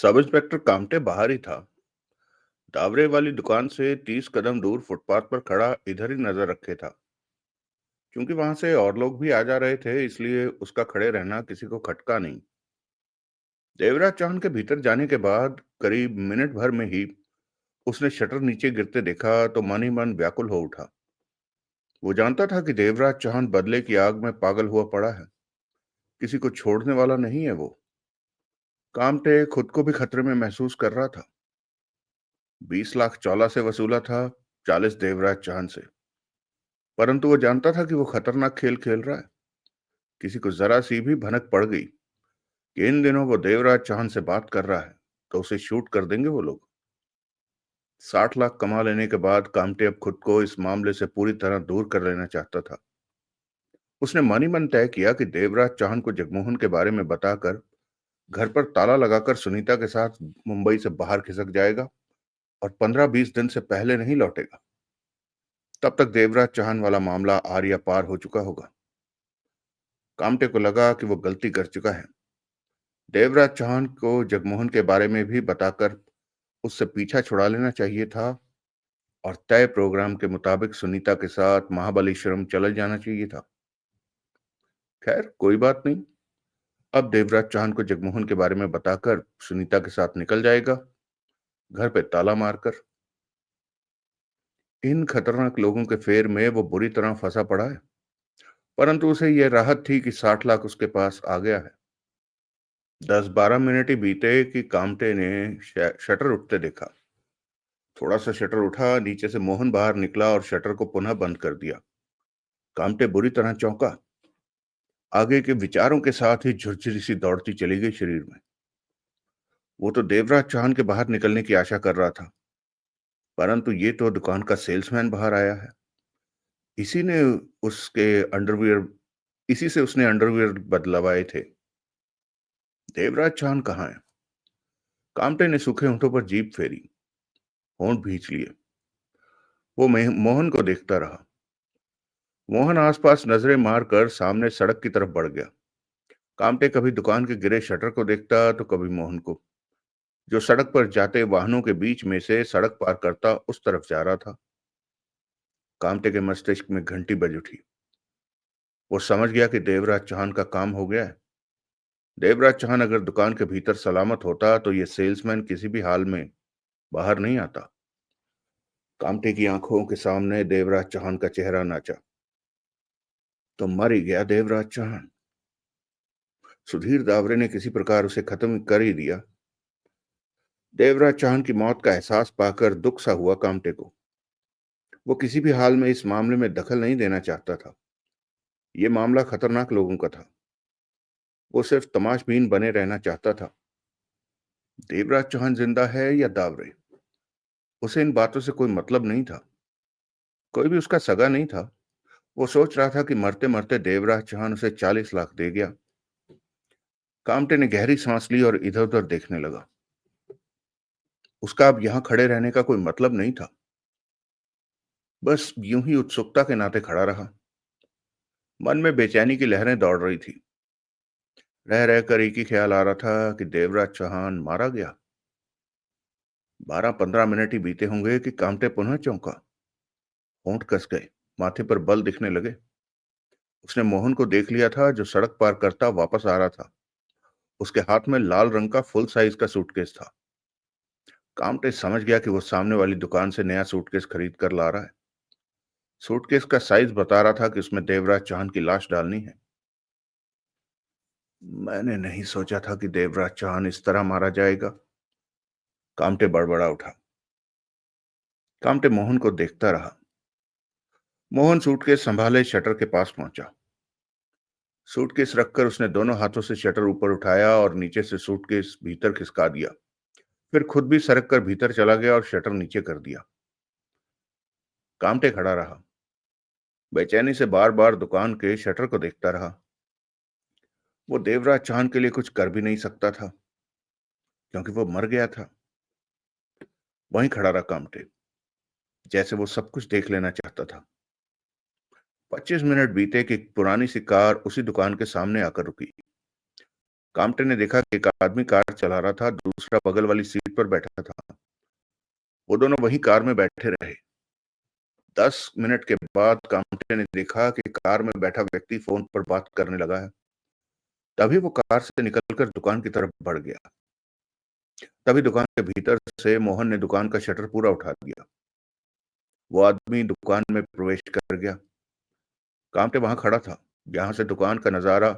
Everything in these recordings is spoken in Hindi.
सब इंस्पेक्टर कामटे बाहर ही था। दावरे वाली दुकान से 30 कदम दूर फुटपाथ पर खड़ा इधर ही नजर रखे था। क्योंकि वहां से और लोग भी आ जा रहे थे, इसलिए उसका खड़े रहना किसी को खटका नहीं। देवराज चौहान के भीतर जाने के बाद करीब मिनट भर में ही उसने शटर नीचे गिरते देखा तो मन ही मन व्याकुल हो उठा। वो जानता था कि देवराज चौहान बदले की आग में पागल हुआ पड़ा है। किसी को छोड़ने वाला नहीं है वो। कामटे खुद को भी खतरे में महसूस कर रहा था। 20 लाख चौला से वसूला था, 40 देवराज चौहान से। परंतु वो जानता था कि वो खतरनाक खेल खेल रहा है। किसी को जरा सी भी भनक पड़ गई कि इन दिनों वो देवराज चौहान से बात कर रहा है, तो उसे शूट कर देंगे वो लोग। 60 लाख कमा लेने के बाद कामटे अब खुद को इस मामले से पूरी तरह दूर कर लेना चाहता था। उसने मन ही मन तय किया कि देवराज चौहान को जगमोहन के बारे में बताकर घर पर ताला लगाकर सुनीता के साथ मुंबई से बाहर खिसक जाएगा और 15-20 दिन से पहले नहीं लौटेगा। तब तक देवराज चौहान वाला मामला आर या पार हो चुका होगा। कामटे को लगा कि वो गलती कर चुका है। देवराज चौहान को जगमोहन के बारे में भी बताकर उससे पीछा छुड़ा लेना चाहिए था और तय प्रोग्राम के मुताबिक सुनीता के साथ महाबलीश्वरम चले जाना चाहिए था। खैर, कोई बात नहीं। अब देवराज चौहान को जगमोहन के बारे में बताकर सुनीता के साथ निकल जाएगा, घर पे ताला मारकर। इन खतरनाक लोगों के फेर में वो बुरी तरह फंसा पड़ा है। परंतु उसे यह राहत थी कि 60 लाख उसके पास आ गया है। 10-12 मिनट ही बीते कि कामटे ने शटर उठते देखा। थोड़ा सा शटर उठा, नीचे से मोहन बाहर निकला और शटर को पुनः बंद कर दिया। कामटे बुरी तरह चौंका। आगे के विचारों के साथ ही झुरझुरी सी दौड़ती चली गई शरीर में। वो तो देवराज चौहान के बाहर निकलने की आशा कर रहा था, परंतु ये तो दुकान का सेल्समैन बाहर आया है। इसी ने उसके अंडरवियर इसी से उसने अंडरवियर बदलवाए थे। देवराज चौहान कहाँ है? कामटे ने सूखे होंठों पर जीभ फेरी, होंठ भींच लिए। वो मोहन को देखता रहा। मोहन आसपास नजरें मारकर सामने सड़क की तरफ बढ़ गया। कामटे कभी दुकान के गिरे शटर को देखता तो कभी मोहन को, जो सड़क पर जाते वाहनों के बीच में से सड़क पार करता उस तरफ जा रहा था। कामटे के मस्तिष्क में घंटी बज उठी। वो समझ गया कि देवराज चौहान का काम हो गया है। देवराज चौहान अगर दुकान के भीतर सलामत होता तो ये सेल्समैन किसी भी हाल में बाहर नहीं आता। कामटे की आंखों के सामने देवराज चौहान का चेहरा नाचा। तो मर ही गया देवराज चौहान। सुधीर दावरे ने किसी प्रकार उसे खत्म कर ही दिया। देवराज चौहान की मौत का एहसास पाकर दुख सा हुआ कामटे को। वो किसी भी हाल में इस मामले में दखल नहीं देना चाहता था। ये मामला खतरनाक लोगों का था। वो सिर्फ तमाशबीन बने रहना चाहता था। देवराज चौहान जिंदा है या दावरे, उसे इन बातों से कोई मतलब नहीं था। कोई भी उसका सगा नहीं था। वो सोच रहा था कि मरते मरते देवराज चौहान उसे 40 लाख दे गया। कामटे ने गहरी सांस ली और इधर उधर देखने लगा। उसका अब यहां खड़े रहने का कोई मतलब नहीं था। बस यूं ही उत्सुकता के नाते खड़ा रहा। मन में बेचैनी की लहरें दौड़ रही थी। रह रहकर एक ही ख्याल आ रहा था कि देवराज चौहान मारा गया। 12-15 मिनट ही बीते होंगे कि कामटे पुनः चौंका। होंठ कस गए, माथे पर बल दिखने लगे। उसने मोहन को देख लिया था, जो सड़क पार करता वापस आ रहा था। उसके हाथ में लाल रंग का फुल साइज का सूटकेस था। कामटे समझ गया कि वो सामने वाली दुकान से नया सूटकेस खरीद कर ला रहा है। सूटकेस का साइज बता रहा था कि उसमें देवराज चौहान की लाश डालनी है। मैंने नहीं सोचा था कि देवराज चौहान इस तरह मारा जाएगा। कामटे बड़बड़ा उठा। कामटे मोहन को देखता रहा। मोहन सूटकेस संभाले शटर के पास पहुंचा। सूटकेस रखकर उसने दोनों हाथों से शटर ऊपर उठाया और नीचे से सूटकेस भीतर खिसका दिया। फिर खुद भी सरक कर भीतर चला गया और शटर नीचे कर दिया। कामटे खड़ा रहा, बेचैनी से बार बार दुकान के शटर को देखता रहा। वो देवराज चौहान के लिए कुछ कर भी नहीं सकता था, क्योंकि वो मर गया था। वहीं खड़ा रहा कामटे, जैसे वो सब कुछ देख लेना चाहता था। 25 मिनट बीते कि पुरानी सी कार उसी दुकान के सामने आकर रुकी। कामटे ने देखा कि एक आदमी कार चला रहा था, दूसरा बगल वाली सीट पर बैठा था। वो दोनों वही कार में बैठे रहे। 10 मिनट के बाद कामटे ने देखा कि कार में बैठा व्यक्ति फोन पर बात करने लगा है। तभी वो कार से निकलकर दुकान की तरफ बढ़ गया। तभी दुकान के भीतर से मोहन ने दुकान का शटर पूरा उठा दिया। वो आदमी दुकान में प्रवेश कर गया। कामटे वहां खड़ा था, जहां से दुकान का नजारा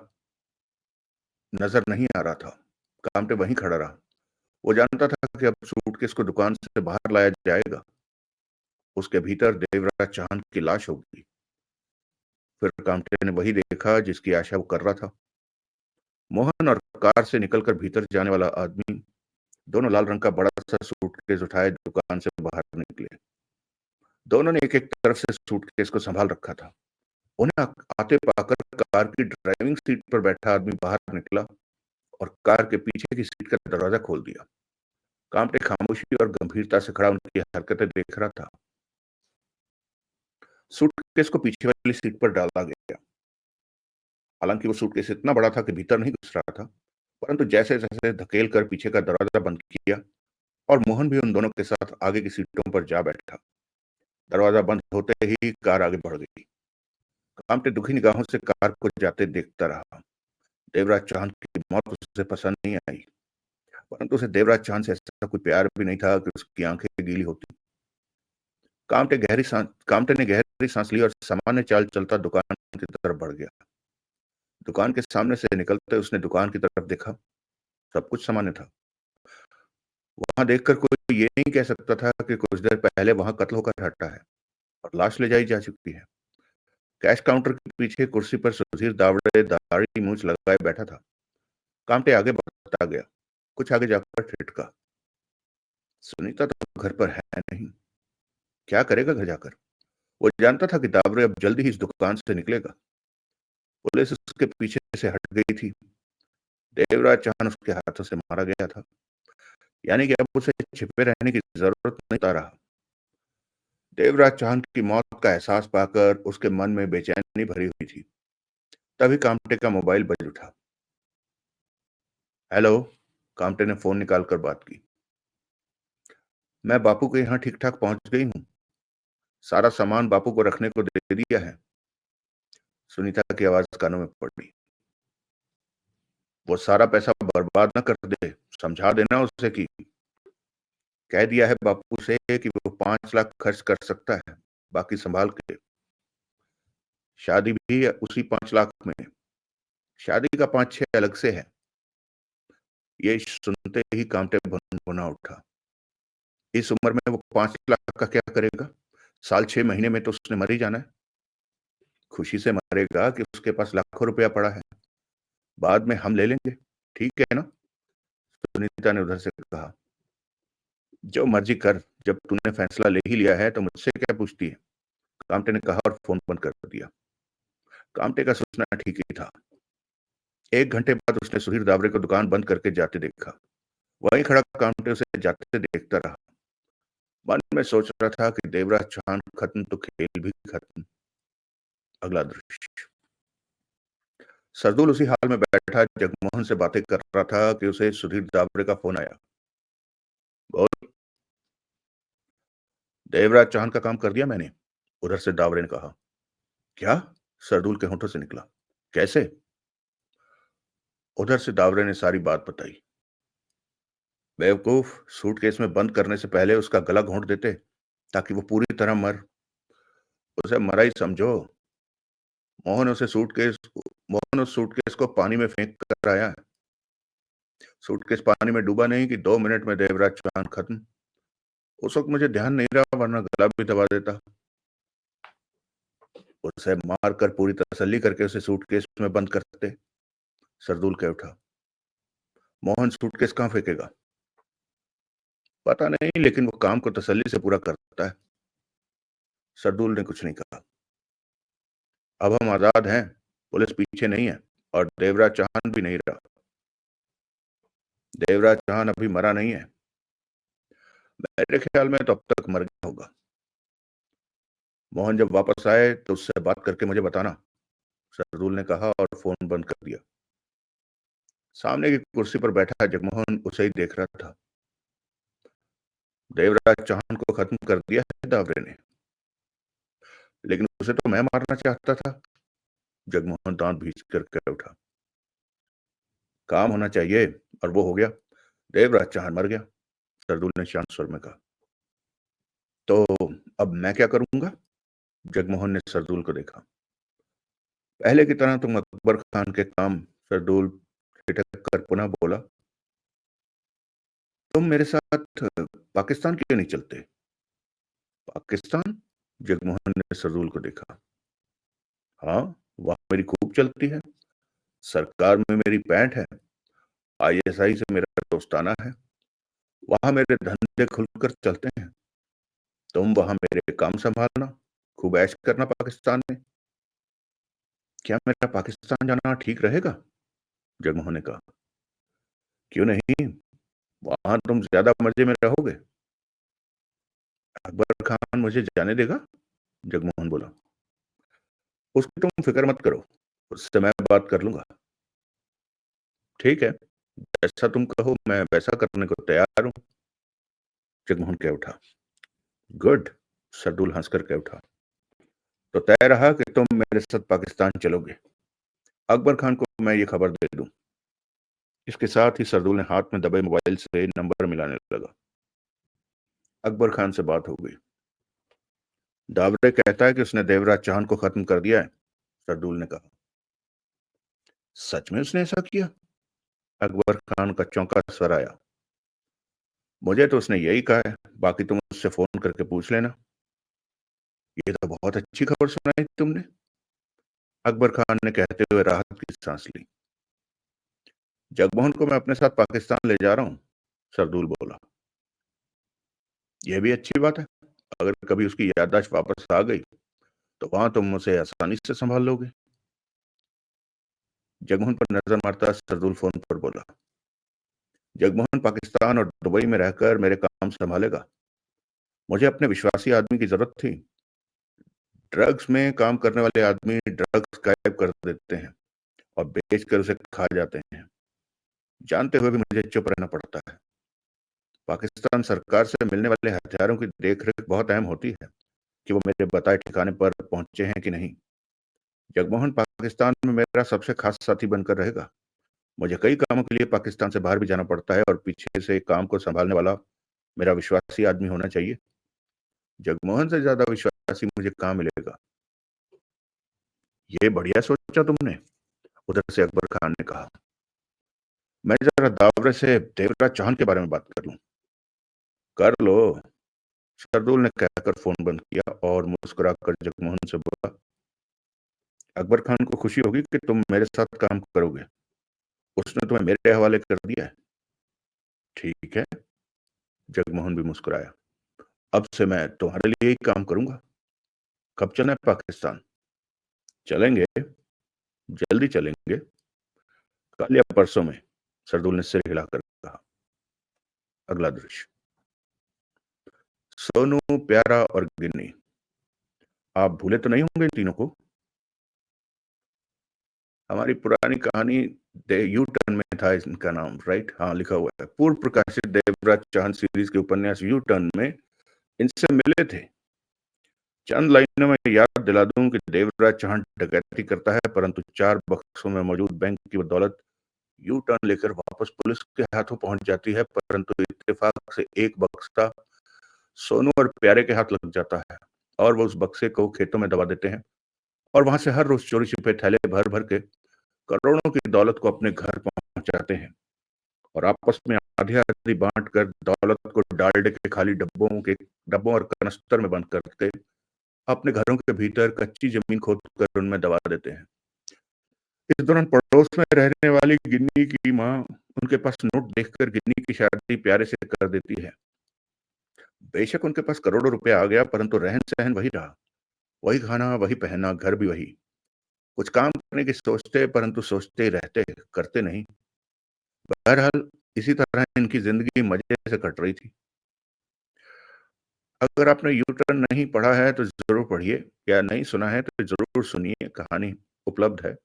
नजर नहीं आ रहा था। कामटे वहीं खड़ा रहा। वो जानता था कि अब सूटकेस को दुकान से बाहर लाया जाएगा। उसके भीतर देवराज चांद की लाश होगी। फिर कामटे ने वही देखा जिसकी आशा वो कर रहा था। मोहन और कार से निकलकर भीतर जाने वाला आदमी दोनों लाल रंग का बड़ा सा सूटकेस उठाए दुकान से बाहर निकले। दोनों ने एक एक तरफ से सूटकेस को संभाल रखा था। उन्हें आते पाकर कार की ड्राइविंग सीट पर बैठा आदमी बाहर निकला और कार के पीछे की सीट का दरवाजा खोल दिया। कामटे खामोशी और गंभीरता से खड़ा उनकी हरकतें देख रहा था। सूटकेस को पीछे वाली सीट पर डाला गया। हालांकि वो सूटकेस इतना बड़ा था कि भीतर नहीं घुस रहा था, परंतु जैसे जैसे धकेल कर पीछे का दरवाजा बंद किया और मोहन भी उन दोनों के साथ आगे की सीटों पर जा बैठा। दरवाजा बंद होते ही कार आगे बढ़ गई। कामटे दुखी निगाहों से कार को जाते देखता रहा। देवराज चांद की मौत उसे पसंद नहीं आई, परंतु उसे देवराज चांद से ऐसा कोई प्यार भी नहीं था कि उसकी आंखें गीली होती। कामटे ने गहरी सांस ली और सामान्य चाल चलता दुकान की तरफ बढ़ गया। दुकान के सामने से निकलते उसने दुकान की तरफ देखा। सब कुछ सामान्य था। वहां देखकर कोई ये नहीं कह सकता था कि कुछ देर पहले वहां कत्ल होकर हटा है और लाश ले जाई जा चुकी है। कैश काउंटर के पीछे कुर्सी पर सुधीर दावड़े दाढ़ी मूंछ लगाए बैठा था। कामटे आगे बढ़ता गया। कुछ आगे जाकर ठिठका, सुनीता तो घर पर है नहीं। क्या करेगा घर जाकर? वो जानता था कि दावड़े अब जल्दी ही इस दुकान से निकलेगा। पुलिस उसके पीछे से हट गई थी। देवराज चांद उसके हाथों से मारा गया था, यानी कि अब उसे छिपे रहने की जरूरत नहीं रहा। देवराज चांद की मौत का एहसास पाकर उसके मन में बेचैनी भरी हुई थी। तभी कामटे का मोबाइल बज उठा। हेलो। कामटे ने फोन निकालकर बात की। मैं बापू के यहाँ ठीक ठाक पहुंच गई हूँ। सारा सामान बापू को रखने को दे दिया है। सुनीता की आवाज कानों में पड़ी। वो सारा पैसा बर्बाद न कर दे, समझा देना उसे कि कह दिया है बापू से कि वो 5 लाख खर्च कर सकता है, बाकी संभाल के। शादी भी उसी 5 लाख में। शादी का 5-6 अलग से है। ये सुनते ही कांटे भुना उठा। इस उम्र में वो 5 लाख का क्या करेगा? साल 6 महीने में तो उसने मर ही जाना है। खुशी से मरेगा कि उसके पास लाखों रुपया पड़ा है। बाद में हम ले लेंगे, ठीक है ना? सुनीता ने उधर से कहा। जो मर्जी कर, जब तूने फैसला ले ही लिया है तो मुझसे क्या पूछती है? कामटे ने कहा और फोन बंद कर दिया। कामटे का सोचना ठीक ही था। 1 घंटे बाद उसने सुधीर दावरे को दुकान बंद करके जाते देखा। वहीं खड़ा कामटे उसे जाते देखता रहा। मन में सोच रहा था कि देवराज चांद खत्म तो खेल भी खत्म। अगला दृश्य। सरदुल उसी हाल में बैठा जगमोहन से बातें कर रहा था कि उसे सुधीर दावरे का फोन आया। बोल। देवराज चांद का काम कर दिया मैंने, उधर से दावरे ने कहा। क्या? सरदुल के होठों से निकला। कैसे? उधर से दावरे ने सारी बात बताई। बेवकूफ, सूटकेस में बंद करने से पहले उसका गला घोंट देते ताकि वो पूरी तरह उसे मरा ही समझो। मोहन उस सूटकेस को पानी में फेंक कर आया है। सूटकेस पानी में डूबा नहीं कि 2 मिनट में देवराज चांद खत्म। उस वक्त मुझे ध्यान नहीं रहा, वरना गला भी दबा देता। उसे मार कर पूरी तसल्ली करके उसे सूटकेस में बंद करते। सरदुल कह उठा। मोहन सूटकेस कहां फेंकेगा? पता नहीं, लेकिन वो काम को तसल्ली से पूरा करता है। सरदुल ने कुछ नहीं कहा। अब हम आजाद हैं, पुलिस पीछे नहीं है और देवराज चांद भी नहीं रहा। देवराज चांद अभी मरा नहीं है। मेरे ख्याल में तो अब तक मर गया होगा। मोहन जब वापस आए तो उससे बात करके मुझे बताना, सरदुल ने कहा और फोन बंद कर दिया। सामने की कुर्सी पर बैठा जगमोहन उसे ही देख रहा था। देवराज चौहान को खत्म कर दिया है दावरे ने, लेकिन उसे तो मैं मारना चाहता था। जगमोहन दांत भींच कर कह उठा। काम होना चाहिए, और वो हो गया। देवराज चौहान मर गया, सरदूल ने शांत स्वर में कहा। तो अब मैं क्या करूंगा? जगमोहन ने सरदूल को देखा। पहले की तरह तुम अकबर खान के काम। सरदूल ठिठक कर पुनः बोला। तुम मेरे साथ पाकिस्तान क्यों नहीं चलते? पाकिस्तान? जगमोहन ने सरदूल को देखा। हाँ, वहां मेरी खूब चलती है। सरकार में मेरी पैंठ है, आईएसआई से मेरा दोस्ताना है। वहां मेरे धंधे खुलकर चलते हैं। तुम वहां मेरे काम संभालना, खूब ऐश करना पाकिस्तान में। क्या मेरा पाकिस्तान जाना ठीक रहेगा? जगमोहन ने कहा। क्यों नहीं, वहां तुम ज्यादा मजे में रहोगे। अकबर खान मुझे जाने देगा? जगमोहन बोला। उसकी तुम फिक्र मत करो, उससे मैं बात कर लूंगा। ठीक है, जैसा तुम कहो मैं वैसा करने को तैयार हूं। जगमोहन कह उठा। गुड। सरदूल हंसकर कह उठा। तो तय रहा कि तुम मेरे साथ पाकिस्तान चलोगे। अकबर खान को मैं ये खबर दे दूं। इसके साथ ही सरदूल ने हाथ में दबे मोबाइल से नंबर मिलाने लगा। अकबर खान से बात हो गई। दावरे कहता है कि उसने देवराज चौहान को खत्म कर दिया है, सरदूल ने कहा। सच में उसने ऐसा किया? अकबर खान का चौंका स्वर आया। मुझे तो उसने यही कहा है, बाकी तुम उससे फोन करके पूछ लेना। ये तो बहुत अच्छी खबर सुनाई तुमने, अकबर खान ने कहते हुए राहत की सांस ली। जगमोहन को मैं अपने साथ पाकिस्तान ले जा रहा हूं, सरदूल बोला। यह भी अच्छी बात है। अगर कभी उसकी याददाश्त वापस आ गई तो वहां तुम उसे आसानी से संभाल लोगे। जगमोहन पर नजर मारता सरदूल फोन पर बोला। जगमोहन पाकिस्तान और दुबई में रहकर मेरे काम संभालेगा। मुझे अपने विश्वासी आदमी की जरूरत थी। ड्रग्स में काम करने वाले आदमी ड्रग्स गायब कर देते हैं और बेचकर उसे खा जाते हैं। जानते हुए भी मुझे चुप रहना पड़ता है। पाकिस्तान सरकार से मिलने वाले हथियारों की देखरेख बहुत अहम होती है कि वो मेरे बताए ठिकाने पर पहुंचे हैं कि नहीं। जगमोहन पाकिस्तान में मेरा सबसे खास साथी बनकर रहेगा। मुझे कई कामों के लिए पाकिस्तान से बाहर भी जाना पड़ता है और पीछे से काम को संभालने वाला मेरा विश्वासी आदमी होना चाहिए। जगमोहन से ज्यादा विश्वासी मुझे कहाँ मिलेगा? ये बढ़िया सोचा तुमने, उधर से अकबर खान ने कहा। मैं जरा दावरे से देवराज चौहान के बारे में बात कर लूं। कर लो, शरदुल ने कहकर फोन बंद किया और मुस्कुराकर जगमोहन से बोला। अकबर खान को खुशी होगी कि तुम मेरे साथ काम करोगे। उसने तुम्हें मेरे हवाले कर दिया है। ठीक है, जगमोहन भी मुस्कुराया। अब से मैं तुम्हारे लिए ही काम करूंगा। कब चलना है पाकिस्तान? चलेंगे, जल्दी चलेंगे, कल या परसों में, सरदुल ने सिर हिलाकर कहा। अगला दृश्य। सोनू, प्यारा और गिन्नी। आप भूले तो नहीं होंगे इन तीनों को? हमारी पुरानी कहानी यू टर्न में था इनका नाम, राइट? हाँ, लिखा हुआ है। पूर्व प्रकाशित देवराज चौहान सीरीज के उपन्यास यू टर्न में इनसे मिले थे। चंद लाइनों में याद दिला दूं कि देवराज चौहान डकैती करता है, परंतु 4 बक्सों में मौजूद बैंक की बदौलत यू टर्न लेकर वापस पुलिस के हाथों पहुंच जाती है। परंतु इत्तेफाक से एक बक्सा सोनू और प्यारे के हाथ लग जाता है और वो उस बक्से को खेतों में दबा देते हैं और वहां से हर रोज चोरी छिपे थैले भर भर के करोड़ों की दौलत को अपने घर पहुंचाते हैं और आपस में आधी आधी बांट कर दौलत को डालडे के खाली डब्बों और कनस्तर में बंद करके अपने घरों के भीतर कच्ची जमीन खोद कर उनमें दबा देते हैं। इस दौरान पड़ोस में रहने वाली गिन्नी की माँ उनके पास नोट देखकर गिन्नी की शादी प्यारे से कर देती है। बेशक उनके पास करोड़ों रुपए आ गया, परंतु रहन सहन वही रहा। वही खाना, वही पहनना, घर भी वही। कुछ काम करने की सोचते, परंतु सोचते ही रहते, करते नहीं। बहरहाल इसी तरह इनकी जिंदगी मजे से कट रही थी। अगर आपने यू टर्न नहीं पढ़ा है तो जरूर पढ़िए, या नहीं सुना है तो जरूर सुनिए। कहानी उपलब्ध है।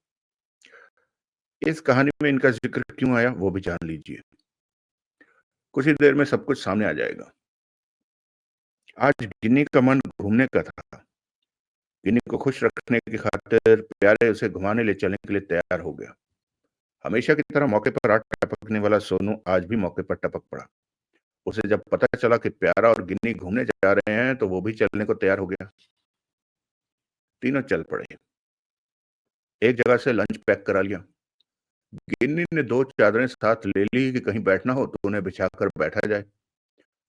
इस कहानी में इनका ज़िक्र क्यों आया, वो भी जान लीजिए। कुछ ही देर में सब कुछ सामने आ जाएगा। आज गिन्नी का मन घूमने का था। गिन्नी को खुश रखने की खातिर प्यारे उसे घुमाने ले चलने के लिए तैयार हो गया। हमेशा की तरह मौके पर आ टपकने वाला सोनू आज भी मौके पर टपक पड़ा। उसे जब पता चला कि प्यारा और गिन्नी घूमने जा रहे हैं, तो वो भी चलने को तैयार हो गया। तीनों चल पड़े। एक जगह से लंच पैक करा लिया। गिन्नी ने 2 चादरें साथ ले ली कि कहीं बैठना हो तो उन्हें बिछाकर बैठा जाए।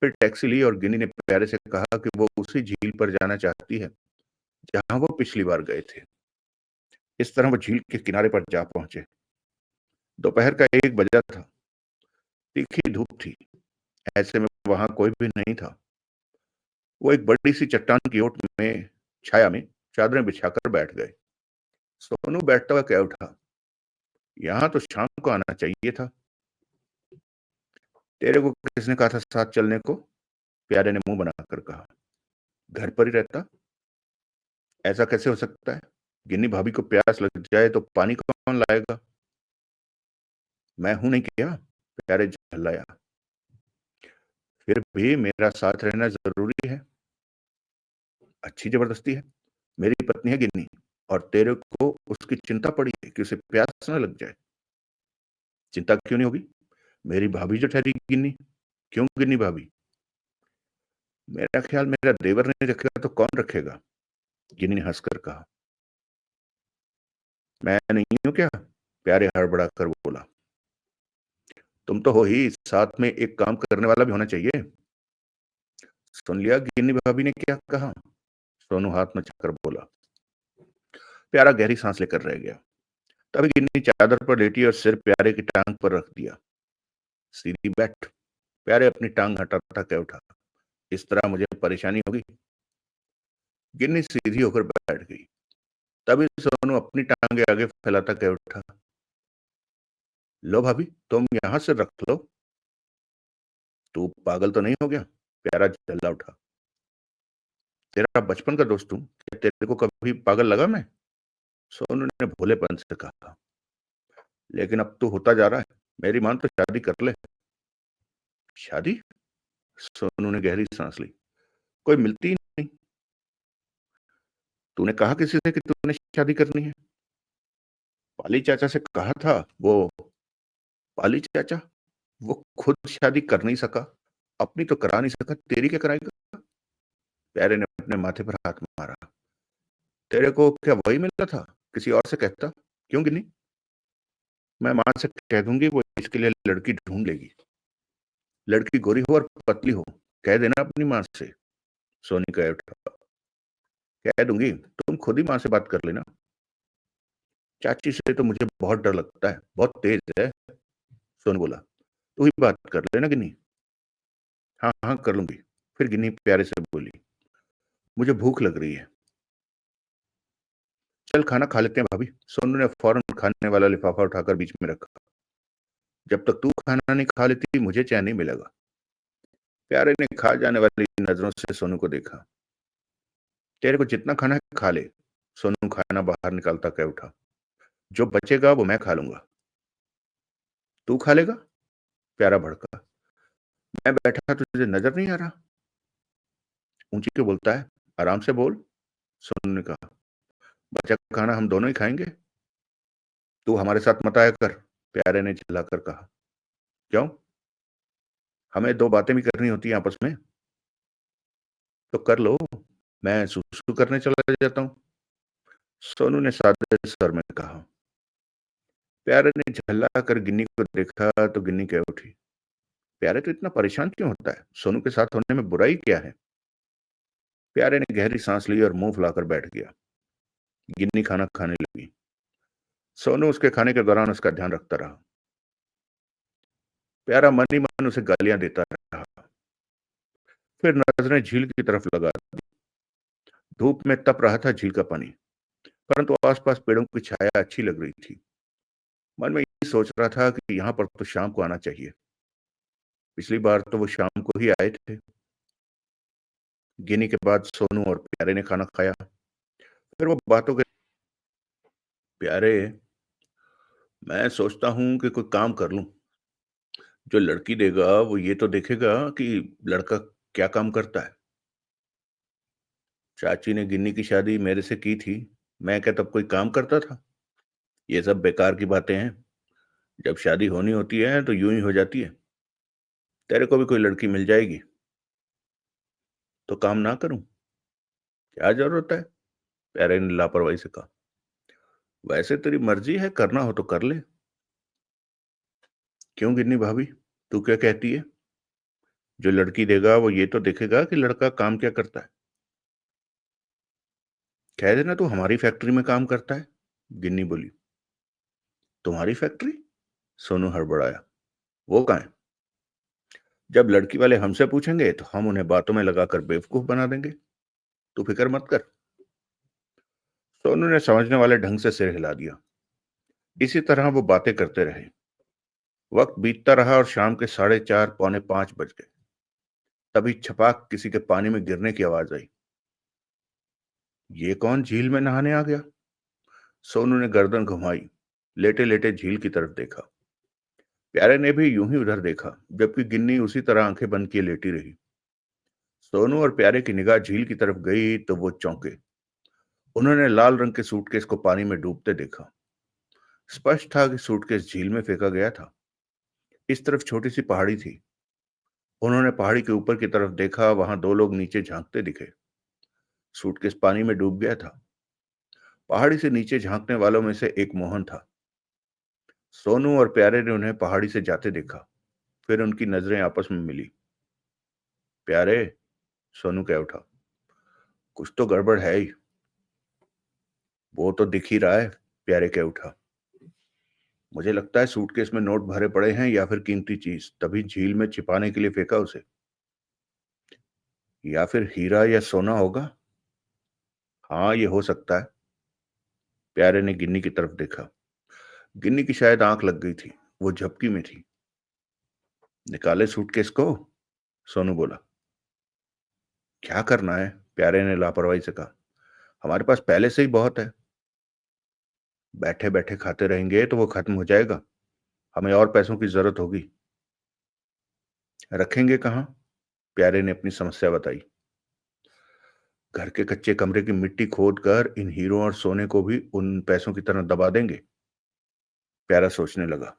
फिर टैक्सी ली और गिन्नी ने प्यारे से कहा कि वो उसी झील पर जाना चाहती है, जहाँ वो पिछली बार गए थे। इस तरह वो झील के किनारे पर जा पहुंचे। दोपहर का 1 बजा था। तीखी धूप थी। ऐसे में वहां कोई भी नहीं था। वो एक बड़ी सी चट्टान की ओट में छाया में चादरें बिछाकर बैठ गए। सोनू बैठता हुआ कह उठा, यहाँ तो शाम को आना चाहिए था। तेरे को किसने कहा था साथ चलने को? प्यारे ने मुंह बनाकर कहा। घर पर ही रहता। ऐसा कैसे हो सकता है? गिन्नी भाभी को प्यास लग जाए तो पानी कौन लाएगा? मैं हूं नहीं किया। प्यारे झल्लाया। फिर भी मेरा साथ रहना जरूरी है। अच्छी जबरदस्ती है। मेरी पत्नी है गिन्नी, और तेरे को उसकी चिंता पड़ी है कि उसे प्यास न लग जाए। चिंता क्यों नहीं होगी? मेरी भाभी जो ठहरी गिन्नी। क्यों गिन्नी भाभी? मेरा ख्याल मेरा देवर नहीं रखेगा तो कौन रखेगा? गिन्नी ने हंसकर कहा। मैं नहीं हूं क्या? प्यारे हड़बड़ा कर बोला। तुम तो हो ही, साथ में एक काम करने वाला भी होना चाहिए। सुन लिया गिन्नी भाभी ने क्या कहा? सोनू हाथ में चक्कर बोला। प्यारा गहरी सांस लेकर रह गया। तभी गिन्नी चादर पर लेटी और सिर प्यारे की टांग पर रख दिया। सीधी बैठ। प्यारे अपनी टांग हटाता कह उठा। इस तरह मुझे परेशानी होगी। गिन्नी सीधी होकर बैठ गई। तभी सोनू अपनी टांगे आगे फैलाता कह उठा। लो भाभी, तुम यहां से रख लो। तू पागल तो नहीं हो गया? प्यारा जल्ला उठा। तेरा बचपन का दोस्त हूं, क्या तेरे को कभी पागल लगा मैं? सोनू ने भोलेपन से कहा। लेकिन अब तू होता जा रहा है। मेरी मान तो शादी कर ले। शादी? सोनू ने गहरी सांस ली। कोई मिलती ही नहीं। तूने कहा किसी से कि तूने शादी करनी है? पाली चाचा से कहा था। वो पाली चाचा, वो खुद शादी कर नहीं सका। अपनी तो करा नहीं सका, तेरी क्या कराएगा? प्यारे ने अपने माथे पर हाथ मारा। तेरे को क्या वही मिला था? किसी और से कहता। क्यों गिनी? मैं मां से कह दूंगी, वो इसके लिए लड़की ढूंढ लेगी। लड़की गोरी हो और पतली हो, कह देना अपनी मां से। सोनी कह उठा। कह दूंगी, तुम खुद ही मां से बात कर लेना। चाची से तो मुझे बहुत डर लगता है, बहुत तेज है। सोनू बोला। तू ही बात कर लेना गिन्नी। हाँ हाँ कर लूंगी। फिर गिन्नी प्यारे से बोली। मुझे भूख लग रही है। चल खाना खा लेते हैं भाभी। सोनू ने फौरन खाने वाला लिफाफा उठाकर बीच में रखा। जब तक तू खाना नहीं खा लेती मुझे चैन नहीं मिलेगा। प्यारे ने खा जाने वाली नजरों से सोनू को देखा। तेरे को जितना खाना है खा ले। सोनू खाना बाहर निकालता कह उठा। जो बचेगा वो मैं खा लूंगा। तू खा लेगा? प्यारा भड़का। मैं बैठा तुझे नजर नहीं आ रहा? ऊंची क्यों बोलता है? आराम से बोल। सोनू ने कहा। बचा खाना हम दोनों ही खाएंगे। तू हमारे साथ मत आया कर। प्यारे ने चिल्लाकर कहा। क्यों? हमें 2 बातें भी करनी होती हैं आपस में। तो कर लो। मैं सुसु करने चला जाता हूँ। सोनू ने सादे स्वर में कहा। प्यारे ने झल्ला कर गिन्नी को देखा तो गिन्नी कह उठी। प्यारे तो इतना परेशान क्यों होता है? सोनू के साथ होने में बुराई क्या है? प्यारे ने गहरी सांस ली और मुंह फुलाकर बैठ गया। गिन्नी खाना खाने लगी। सोनू उसके खाने के दौरान उसका ध्यान रखता रहा। प्यारा मन ही मन उसे गालियां देता रहा। फिर नजरें झील की तरफ लगा दी। धूप में तप रहा था झील का पानी, परंतु आसपास पेड़ों की छाया अच्छी लग रही थी। मन में यही सोच रहा था कि यहाँ पर तो शाम को आना चाहिए। पिछली बार तो वो शाम को ही आए थे। गिनी के बाद सोनू और प्यारे ने खाना खाया। फिर वो बातों के। प्यारे, मैं सोचता हूँ कि कोई काम कर लूं। जो लड़की देगा वो ये तो देखेगा कि लड़का क्या काम करता है। चाची ने गिन्नी की शादी मेरे से की थी। मैं क्या तब कोई काम करता था? ये सब बेकार की बातें हैं। जब शादी होनी होती है तो यूं ही हो जाती है। तेरे को भी कोई लड़की मिल जाएगी तो काम ना करूं? क्या जरूरत है? प्यारे ने लापरवाही से कहा। वैसे तेरी मर्जी है, करना हो तो कर ले। क्यों गिन्नी भाभी, तू क्या कहती है? जो लड़की देगा वो ये तो देखेगा कि लड़का काम क्या करता है। कह देना तू हमारी फैक्ट्री में काम करता है। गिन्नी बोली। तुम्हारी फैक्ट्री? सोनू हड़बड़ाया। वो कहाँ है? जब लड़की वाले हमसे पूछेंगे तो हम उन्हें बातों में लगाकर बेवकूफ बना देंगे। तू फिक्र मत कर। सोनू ने समझने वाले ढंग से सिर हिला दिया। इसी तरह वो बातें करते रहे। वक्त बीतता रहा और शाम के 4:30 पौने 5 बज गए। तभी छपाक किसी के पानी में गिरने की आवाज आई। ये कौन झील में नहाने आ गया? सोनू ने गर्दन घुमाई। लेटे लेटे झील की तरफ देखा। प्यारे ने भी यूं ही उधर देखा, जबकि गिन्नी उसी तरह आंखें बंद किए लेटी रही। सोनू और प्यारे की निगाह झील की तरफ गई तो वो चौंके। उन्होंने लाल रंग के सूटकेस को पानी में डूबते देखा। स्पष्ट था कि सूटकेस झील में फेंका गया था। इस तरफ छोटी सी पहाड़ी थी। उन्होंने पहाड़ी के ऊपर की तरफ देखा, वहां दो लोग नीचे झांकते दिखे। सूटकेस पानी में डूब गया था। पहाड़ी से नीचे झांकने वालों में से एक मोहन था। सोनू और प्यारे ने उन्हें पहाड़ी से जाते देखा। फिर उनकी नजरें आपस में मिली। प्यारे, सोनू कह उठा, कुछ तो गड़बड़ है ही। वो तो दिख ही रहा है। प्यारे कह उठा। मुझे लगता है सूटकेस में नोट भरे पड़े हैं या फिर कीमती चीज, तभी झील में छिपाने के लिए फेंका उसे। या फिर हीरा या सोना होगा। हाँ, ये हो सकता है। प्यारे ने गिन्नी की तरफ देखा। गिन्नी की शायद आंख लग गई थी। वो झपकी में थी। निकाले सूटकेस को? सोनू बोला। क्या करना है? प्यारे ने लापरवाही से कहा। हमारे पास पहले से ही बहुत है। बैठे बैठे खाते रहेंगे तो वो खत्म हो जाएगा। हमें और पैसों की जरूरत होगी। रखेंगे कहाँ? प्यारे ने अपनी समस्या बताई। घर के कच्चे कमरे की मिट्टी खोद कर इन हीरो और सोने को भी उन पैसों की तरह दबा देंगे। प्यारा सोचने लगा।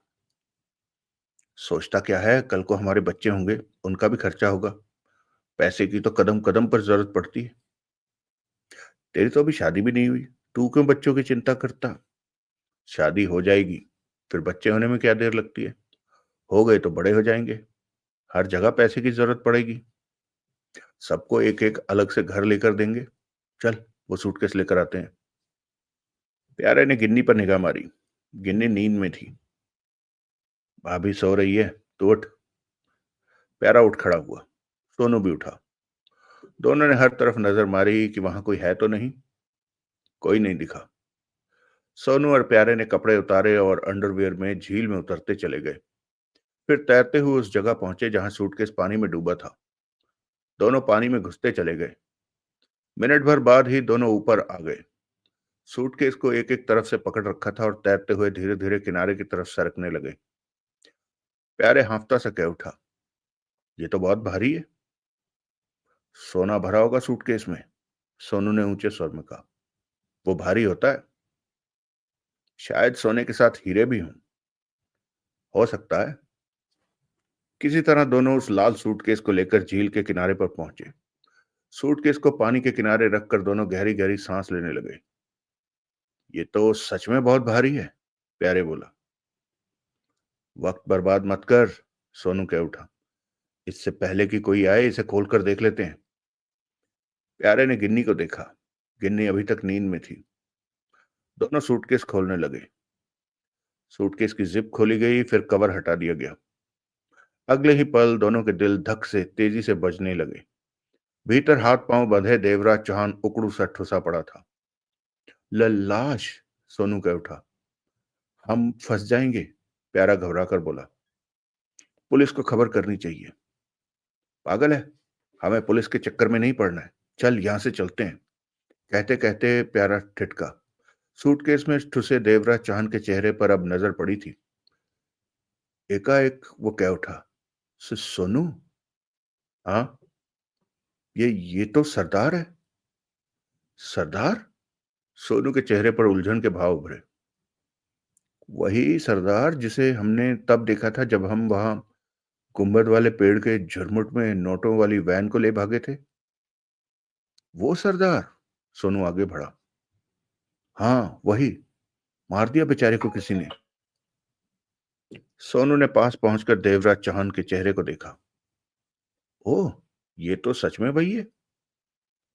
सोचता क्या है, कल को हमारे बच्चे होंगे, उनका भी खर्चा होगा। पैसे की तो कदम कदम पर जरूरत पड़ती है। तेरी तो अभी शादी भी नहीं हुई। तू क्यों बच्चों की चिंता करता? शादी हो जाएगी, फिर बच्चे होने में क्या देर लगती है। हो गए तो बड़े हो जाएंगे। हर जगह पैसे की जरूरत पड़ेगी। सबको एक एक अलग से घर लेकर देंगे। चल, वो सूटकेस लेकर आते हैं। प्यारे ने गिन्नी पर निगाह मारी। गिन्नी नींद में थी। भाभी सो रही है, तो उठ। प्यारा उठ खड़ा हुआ। सोनू भी उठा। दोनों ने हर तरफ नजर मारी कि वहां कोई है तो नहीं। कोई नहीं दिखा। सोनू और प्यारे ने कपड़े उतारे और अंडरवियर में झील में उतरते चले गए। फिर तैरते हुए उस जगह पहुंचे जहां सूटकेस पानी में डूबा था। दोनों पानी में घुसते चले गए। मिनट भर बाद ही दोनों ऊपर आ गए। सूटकेस को एक एक तरफ से पकड़ रखा था और तैरते हुए धीरे धीरे किनारे की तरफ सरकने लगे। प्यारे हांफता सा कह उठा, ये तो बहुत भारी है। सोना भरा होगा सूटकेस में। सोनू ने ऊंचे स्वर में कहा। वो भारी होता है। शायद सोने के साथ हीरे भी हों। हो सकता है। किसी तरह दोनों उस लाल सूटकेस को लेकर झील के किनारे पर पहुंचे। सूटकेस को पानी के किनारे रखकर दोनों गहरी गहरी सांस लेने लगे। ये तो सच में बहुत भारी है। प्यारे बोला। वक्त बर्बाद मत कर। सोनू कह उठा। इससे पहले कि कोई आए इसे खोलकर देख लेते हैं। प्यारे ने गिन्नी को देखा। गिन्नी अभी तक नींद में थी। दोनों सूटकेस खोलने लगे। सूटकेस की जिप खोली गई, फिर कवर हटा दिया गया। अगले ही पल दोनों के दिल धक से तेजी से बजने लगे। भीतर हाथ पांव बंधे देवराज चौहान उकड़ू सा ठुसा पड़ा था। लाश। सोनू कह उठा। हम फंस जाएंगे। प्यारा घबरा कर बोला। पुलिस को खबर करनी चाहिए। पागल है, हमें पुलिस के चक्कर में नहीं पड़ना है। चल यहां से चलते हैं। कहते कहते प्यारा ठिठका। सूटकेस में ठुसे देवराज चाहन के चेहरे पर अब नजर पड़ी थी। एकाएक वो कह उठा, सोनू, हाँ, ये तो सरदार है। सरदार? सोनू के चेहरे पर उलझन के भाव उभरे। वही सरदार जिसे हमने तब देखा था जब हम वहां गुंबद वाले पेड़ के झुरमुट में नोटों वाली वैन को ले भागे थे। वो सरदार? सोनू आगे बढ़ा। हाँ, वही। मार दिया बेचारे को किसी ने। सोनू ने पास पहुंचकर देवराज चौहान के चेहरे को देखा। ओह, ये तो सच में वही है।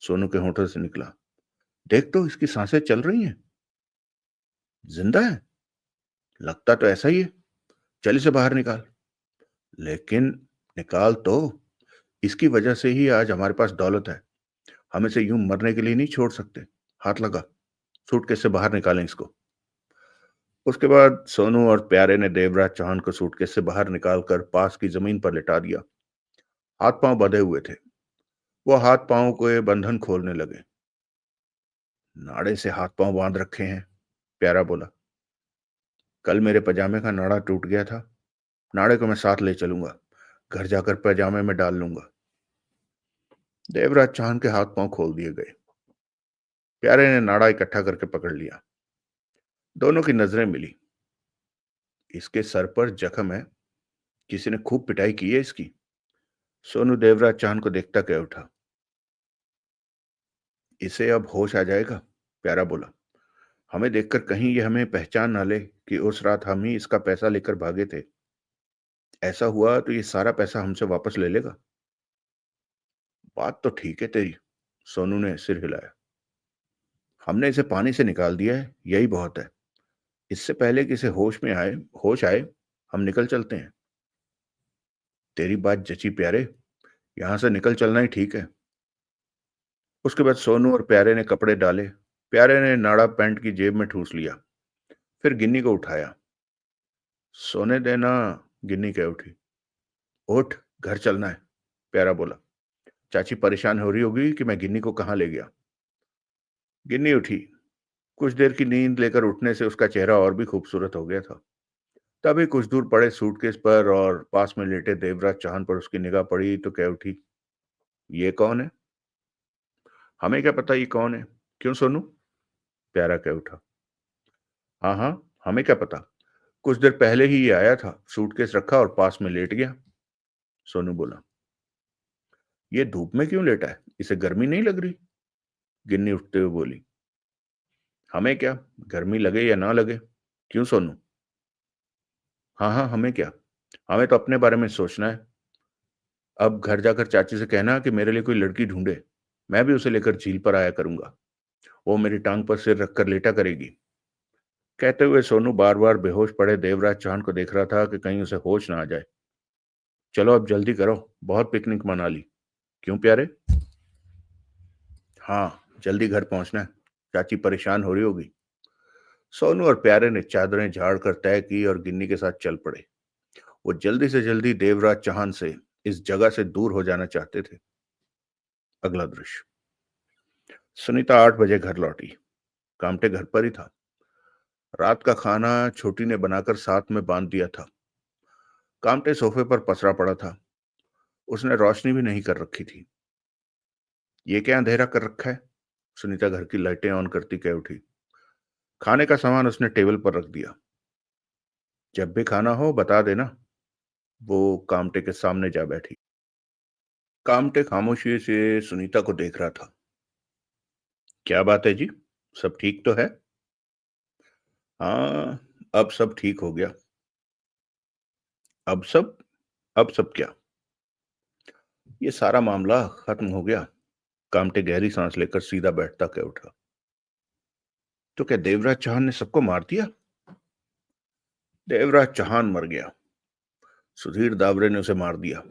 सोनू के होठों से निकला। देख तो, इसकी सांसें चल रही हैं। जिंदा है? लगता तो ऐसा ही है। चल इसे बाहर निकाल। लेकिन निकाल तो। इसकी वजह से ही आज हमारे पास दौलत है। हम इसे यूं मरने के लिए नहीं छोड़ सकते। हाथ लगा। सूटकेस से बाहर निकालें इसको। उसके बाद सोनू और प्यारे ने देवराज चौहान को सूटकेस से बाहर निकालकर पास की जमीन पर लिटा दिया। हाथ पांव बंधे हुए थे। वो हाथ पांव को बंधन खोलने लगे। नाड़े से हाथ पांव बांध रखे हैं, प्यारा बोला। कल मेरे पजामे का नाड़ा टूट गया था। नाड़े को मैं साथ ले चलूंगा। घर जाकर पजामे में डाल लूंगा। देवराज चौहान के हाथ पांव खोल दिए गए। प्यारे ने नाड़ा इकट्ठा करके पकड़ लिया। दोनों की नजरें मिली। इसके सर पर जख्म है। किसी ने खूब पिटाई की है इसकी। सोनू देवराज चौहान को देखता कह उठा। इसे अब होश आ जाएगा, प्यारा बोला। हमें देखकर कहीं ये हमें पहचान ना ले कि उस रात हम ही इसका पैसा लेकर भागे थे। ऐसा हुआ तो ये सारा पैसा हमसे वापस ले लेगा। बात तो ठीक है तेरी। सोनू ने सिर हिलाया। हमने इसे पानी से निकाल दिया है, यही बहुत है। इससे पहले कि इसे होश आए, हम निकल चलते हैं। तेरी बात जची प्यारे। यहां से निकल चलना ही ठीक है। उसके बाद सोनू और प्यारे ने कपड़े डाले। प्यारे ने नाड़ा पैंट की जेब में ठूस लिया। फिर गिन्नी को उठाया। सोने देना, गिन्नी कह उठी। उठ, घर चलना है, प्यारा बोला। चाची परेशान हो रही होगी कि मैं गिन्नी को कहाँ ले गया। गिन्नी उठी। कुछ देर की नींद लेकर उठने से उसका चेहरा और भी खूबसूरत हो गया था। तभी कुछ दूर पड़े सूटकेस पर और पास में लेटे देवराज चाहन पर उसकी निगाह पड़ी तो कह उठी, ये कौन है? हमें क्या पता ये कौन है। क्यों सोनू? प्यारा कह उठा। हाँ हाँ, हमें क्या पता। कुछ देर पहले ही ये आया था, सूटकेस रखा और पास में लेट गया। सोनू बोला। ये धूप में क्यों लेटा है? इसे गर्मी नहीं लग रही? गिन्नी उठते हुए बोली। हमें क्या, गर्मी लगे या ना लगे। क्यों सोनू? हाँ हाँ, हमें क्या। हमें तो अपने बारे में सोचना है। अब घर जाकर चाची से कहना कि मेरे लिए कोई लड़की ढूंढे। मैं भी उसे लेकर झील पर आया करूंगा। वो मेरी टांग पर सिर रखकर लेटा करेगी। कहते हुए सोनू बार बार बेहोश पड़े देवराज चौहान को देख रहा था कि कहीं उसे होश ना आ जाए। चलो अब जल्दी करो, बहुत पिकनिक मना ली। क्यों प्यारे? हाँ, जल्दी घर पहुंचना है। चाची परेशान हो रही होगी। सोनू और प्यारे ने चादरें झाड़ कर तय की और गिन्नी के साथ चल पड़े। वो जल्दी से जल्दी देवराज चौहान से, इस जगह से दूर हो जाना चाहते थे। अगला दृश्य। सुनीता 8 बजे घर लौटी। कामटे घर पर ही था। रात का खाना छोटी ने बनाकर साथ में बांध दिया था। कामटे सोफे पर पसरा पड़ा था। उसने रोशनी भी नहीं कर रखी थी। ये क्या अंधेरा कर रखा है? सुनीता घर की लाइटें ऑन करती कह उठी। खाने का सामान उसने टेबल पर रख दिया। जब भी खाना हो बता देना। वो कामटे के सामने जा बैठी। कामटे खामोशी से सुनीता को देख रहा था। क्या बात है जी? सब ठीक तो है? हाँ, अब सब ठीक हो गया। अब सब? अब सब क्या? ये सारा मामला खत्म हो गया। कामटे गहरी सांस लेकर सीधा बैठता कह उठा। तो क्या देवराज चौहान ने सबको मार दिया? देवराज चौहान मर गया। सुधीर दावरे ने उसे मार दिया।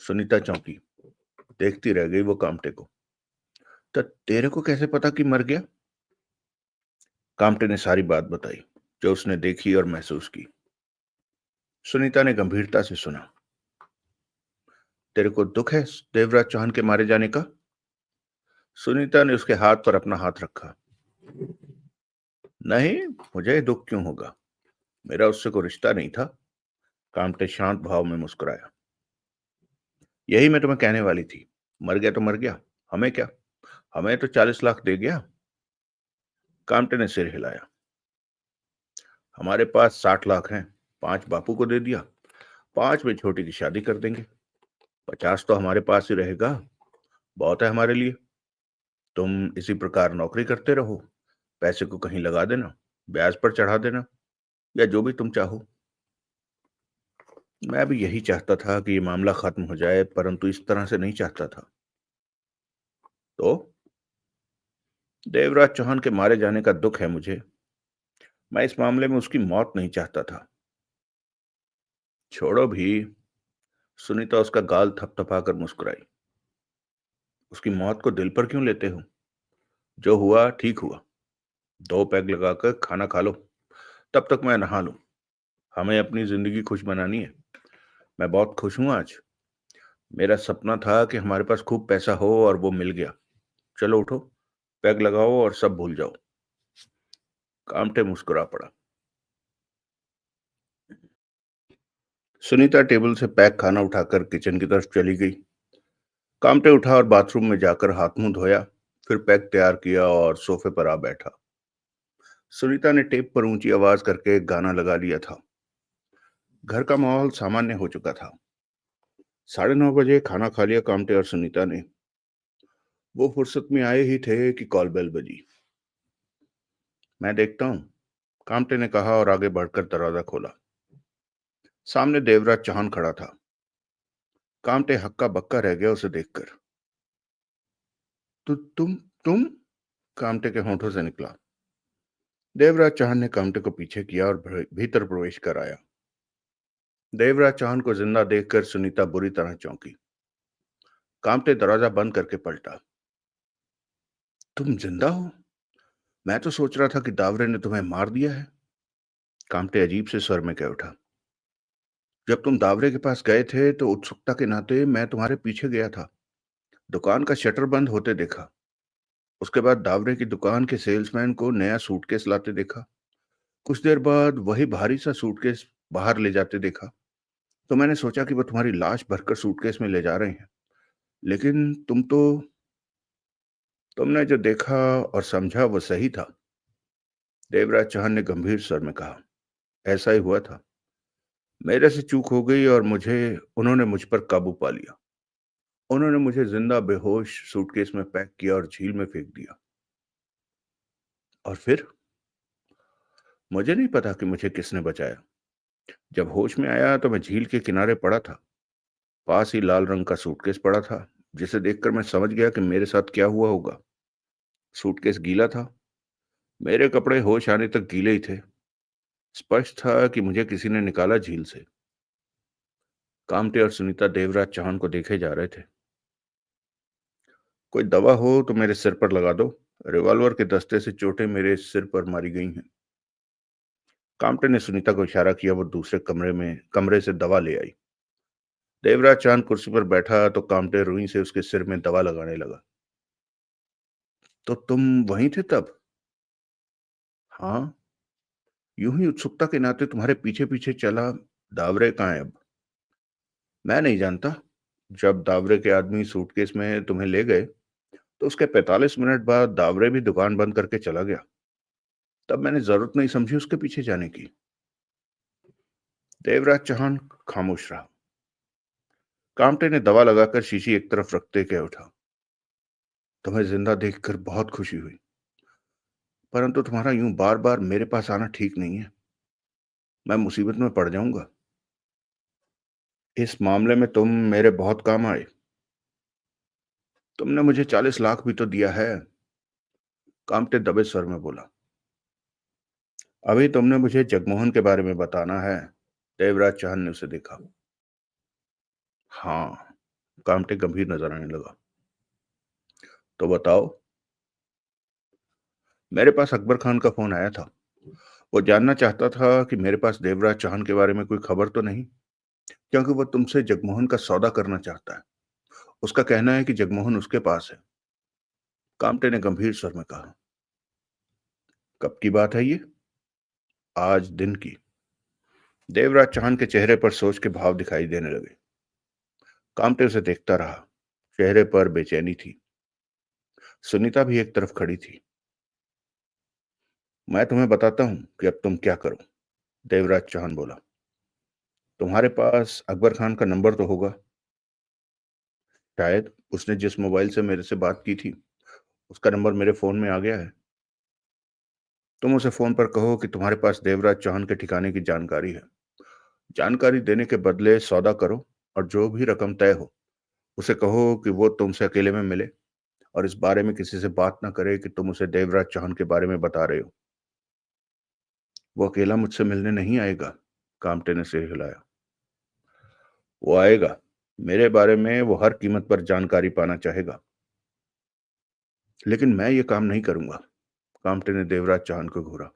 सुनीता चौंकी। देखती रह गई वो कामटे को। तो तेरे को कैसे पता कि मर गया? कामटे ने सारी बात बताई, जो उसने देखी और महसूस की। सुनीता ने गंभीरता से सुना। तेरे को दुख है देवराज चौहान के मारे जाने का? सुनीता ने उसके हाथ पर अपना हाथ रखा। नहीं, मुझे दुख क्यों होगा? मेरा उससे कोई रिश्ता नहीं था। कांपटे शांत भाव में मुस्कुराया। यही मैं तुम्हें कहने वाली थी। मर गया तो मर गया, हमें क्या? हमें तो 40 लाख दे गया। कांपटे ने सिर हिलाया। हमारे पास 60 लाख हैं। 5 बापू को दे दिया। 5 में छोटी की शादी कर देंगे। 50 तो हमारे पास ही रहेगा। बहुत है हमारे लिए। तुम इसी प्रकार नौकरी करते रहो। पैसे को कहीं लगा देना, ब्याज पर चढ़ा देना, या जो भी तुम चाहो। मैं भी यही चाहता था कि ये मामला खत्म हो जाए, परंतु इस तरह से नहीं चाहता था। तो देवराज चौहान के मारे जाने का दुख है मुझे। मैं इस मामले में उसकी मौत नहीं चाहता था। छोड़ो भी। सुनीता उसका गाल थपथपाकर मुस्कुराई। उसकी मौत को दिल पर क्यों लेते हो? जो हुआ ठीक हुआ। 2 पैग लगाकर खाना खा लो। तब तक मैं नहा लूं। हमें अपनी जिंदगी खुश बनानी है। मैं बहुत खुश हूं आज। मेरा सपना था कि हमारे पास खूब पैसा हो और वो मिल गया। चलो उठो, पैग लगाओ और सब भूल जाओ। कामटे मुस्कुरा पड़ा। सुनीता टेबल से पैक खाना उठाकर किचन की तरफ चली गई। कामटे उठा और बाथरूम में जाकर हाथ मुंह धोया। फिर पैक तैयार किया और सोफे पर आ बैठा। सुनीता ने टेप पर ऊंची आवाज करके गाना लगा लिया था। घर का माहौल सामान्य हो चुका था। 9:30 बजे खाना खा लिया कामटे और सुनीता ने। वो फुर्सत में आए ही थे कि कॉल बेल बजी। मैं देखता हूँ, कामटे ने कहा और आगे बढ़कर दरवाजा खोला। सामने देवराज चौहान खड़ा था। कामटे हक्का बक्का रह गया उसे देखकर। तुम कामटे के होंठों से निकला। देवराज चौहान ने कामटे को पीछे किया और भीतर प्रवेश कर आया। देवराज चौहान को जिंदा देखकर सुनीता बुरी तरह चौंकी। कामटे दरवाजा बंद करके पलटा। तुम जिंदा हो? मैं तो सोच रहा था कि दावरे ने तुम्हें मार दिया है। कामटे अजीब से स्वर में कह उठा। जब तुम दावरे के पास गए थे तो उत्सुकता के नाते मैं तुम्हारे पीछे गया था। दुकान का शटर बंद होते देखा। उसके बाद दावरे की दुकान के सेल्समैन को नया सूटकेस लाते देखा। कुछ देर बाद वही भारी सा सूटकेस बाहर ले जाते देखा। तो मैंने सोचा कि वो तुम्हारी लाश भरकर सूटकेस में ले जा रहे हैं। लेकिन तुमने जो देखा और समझा वो सही था। देवराज चौहान ने गंभीर स्वर में कहा। ऐसा ही हुआ था। मेरे से चूक हो गई और मुझे उन्होंने मुझ पर काबू पा लिया। उन्होंने मुझे जिंदा बेहोश सूटकेस में पैक किया और झील में फेंक दिया। और फिर मुझे नहीं पता कि मुझे किसने बचाया। जब होश में आया तो मैं झील के किनारे पड़ा था। पास ही लाल रंग का सूटकेस पड़ा था, जिसे देखकर मैं समझ गया कि मेरे साथ क्या हुआ होगा। सूटकेस गीला था। मेरे कपड़े होश आने तक गीले ही थे। स्पष्ट था कि मुझे किसी ने निकाला झील से। कामटे और सुनीता देवराज चौहान को देखे जा रहे थे। कोई दवा हो तो मेरे सिर पर लगा दो। रिवॉल्वर के दस्ते से चोटें मेरे सिर पर मारी गई हैं। कामटे ने सुनीता को इशारा किया। वो दूसरे कमरे से दवा ले आई। देवराज चांद कुर्सी पर बैठा तो कामटे रुई से उसके सिर में दवा लगाने लगा। तो तुम वहीं थे तब? हाँ, यूं ही उत्सुकता के नाते तुम्हारे पीछे पीछे चला। दावरे कहाँ है अब? मैं नहीं जानता। जब दावरे के आदमी सूटकेस में तुम्हें ले गए तो उसके 45 मिनट बाद दावरे भी दुकान बंद करके चला गया। तब मैंने जरूरत नहीं समझी उसके पीछे जाने की। देवराज चौहान खामोश रहा। कामटे ने दवा लगाकर शीशी एक तरफ रखते कह उठा। तुम्हें जिंदा देखकर बहुत खुशी हुई, परंतु तुम्हारा यूं बार बार मेरे पास आना ठीक नहीं है। मैं मुसीबत में पड़ जाऊंगा। इस मामले में तुम मेरे बहुत काम आए। तुमने मुझे 40 लाख भी तो दिया है। कामटे दबे स्वर में बोला। अभी तुमने मुझे जगमोहन के बारे में बताना है। देवराज चौहान ने उसे देखा। हाँ। कामटे गंभीर नजर आने लगा। तो बताओ। मेरे पास अकबर खान का फोन आया था। वो जानना चाहता था कि मेरे पास देवराज चौहान के बारे में कोई खबर तो नहीं, क्योंकि वो तुमसे जगमोहन का सौदा करना चाहता है। उसका कहना है कि जगमोहन उसके पास है। कामटे ने गंभीर स्वर में कहा। कब की बात है ये? आज दिन की। देवराज चौहान के चेहरे पर सोच के भाव दिखाई देने लगे। कामटे उसे देखता रहा। चेहरे पर बेचैनी थी। सुनीता भी एक तरफ खड़ी थी। मैं तुम्हें बताता हूं कि अब तुम क्या करो, देवराज चौहान बोला। तुम्हारे पास अकबर खान का नंबर तो होगा। शायद उसने जिस मोबाइल से मेरे से बात की थी उसका नंबर मेरे फोन में आ गया है। तुम उसे फोन पर कहो कि तुम्हारे पास देवराज चौहान के ठिकाने की जानकारी है। जानकारी देने के बदले सौदा करो, और जो भी रकम तय हो उसे कहो कि वो तुमसे अकेले में मिले, और इस बारे में किसी से बात ना करे कि तुम उसे देवराज चौहान के बारे में बता रहे हो। वो अकेला मुझसे मिलने नहीं आएगा, कामटे ने सिर हिलाया। वो आएगा। मेरे बारे में वो हर कीमत पर जानकारी पाना चाहेगा। लेकिन मैं ये काम नहीं करूंगा, कामटे ने देवराज चौहान को घूरा।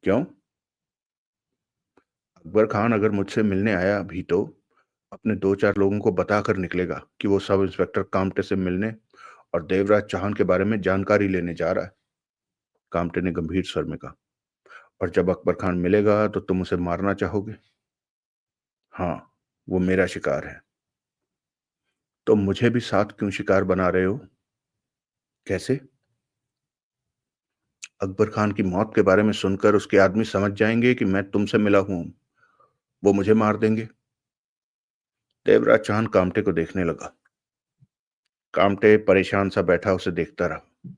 क्यों? अकबर खान अगर मुझसे मिलने आया भी तो अपने दो चार लोगों को बताकर निकलेगा कि वो सब इंस्पेक्टर कामटे से मिलने और देवराज चौहान के बारे में जानकारी लेने जा रहा है, कामटे ने गंभीर स्वर में कहा। और जब अकबर खान मिलेगा तो तुम उसे मारना चाहोगे? हाँ, वो मेरा शिकार है। तो मुझे भी साथ क्यों शिकार बना रहे हो? कैसे? अकबर खान की मौत के बारे में सुनकर उसके आदमी समझ जाएंगे कि मैं तुमसे मिला हूं। वो मुझे मार देंगे। देवराज चौहान कामटे को देखने लगा। कामटे परेशान सा बैठा उसे देखता रहा।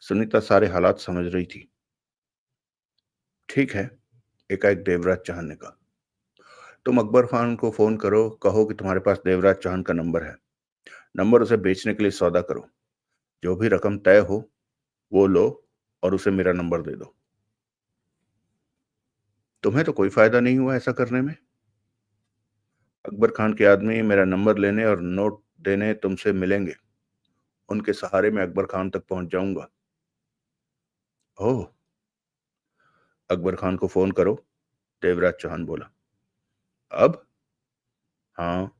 सुनीता सारे हालात समझ रही थी। ठीक है, एकाएक देवराज चौहान ने कहा। तुम अकबर खान को फोन करो, कहो कि तुम्हारे पास देवराज चौहान का नंबर है। नंबर उसे बेचने के लिए सौदा करो। जो भी रकम तय हो वो लो, और उसे मेरा नंबर दे दो। तुम्हें तो कोई फायदा नहीं हुआ ऐसा करने में। अकबर खान के आदमी मेरा नंबर लेने और नोट देने तुमसे मिलेंगे। उनके सहारे मैं अकबर खान तक पहुंच जाऊंगा। ओह, अकबर खान को फोन करो, देवराज चौहान बोला। अब? हाँ।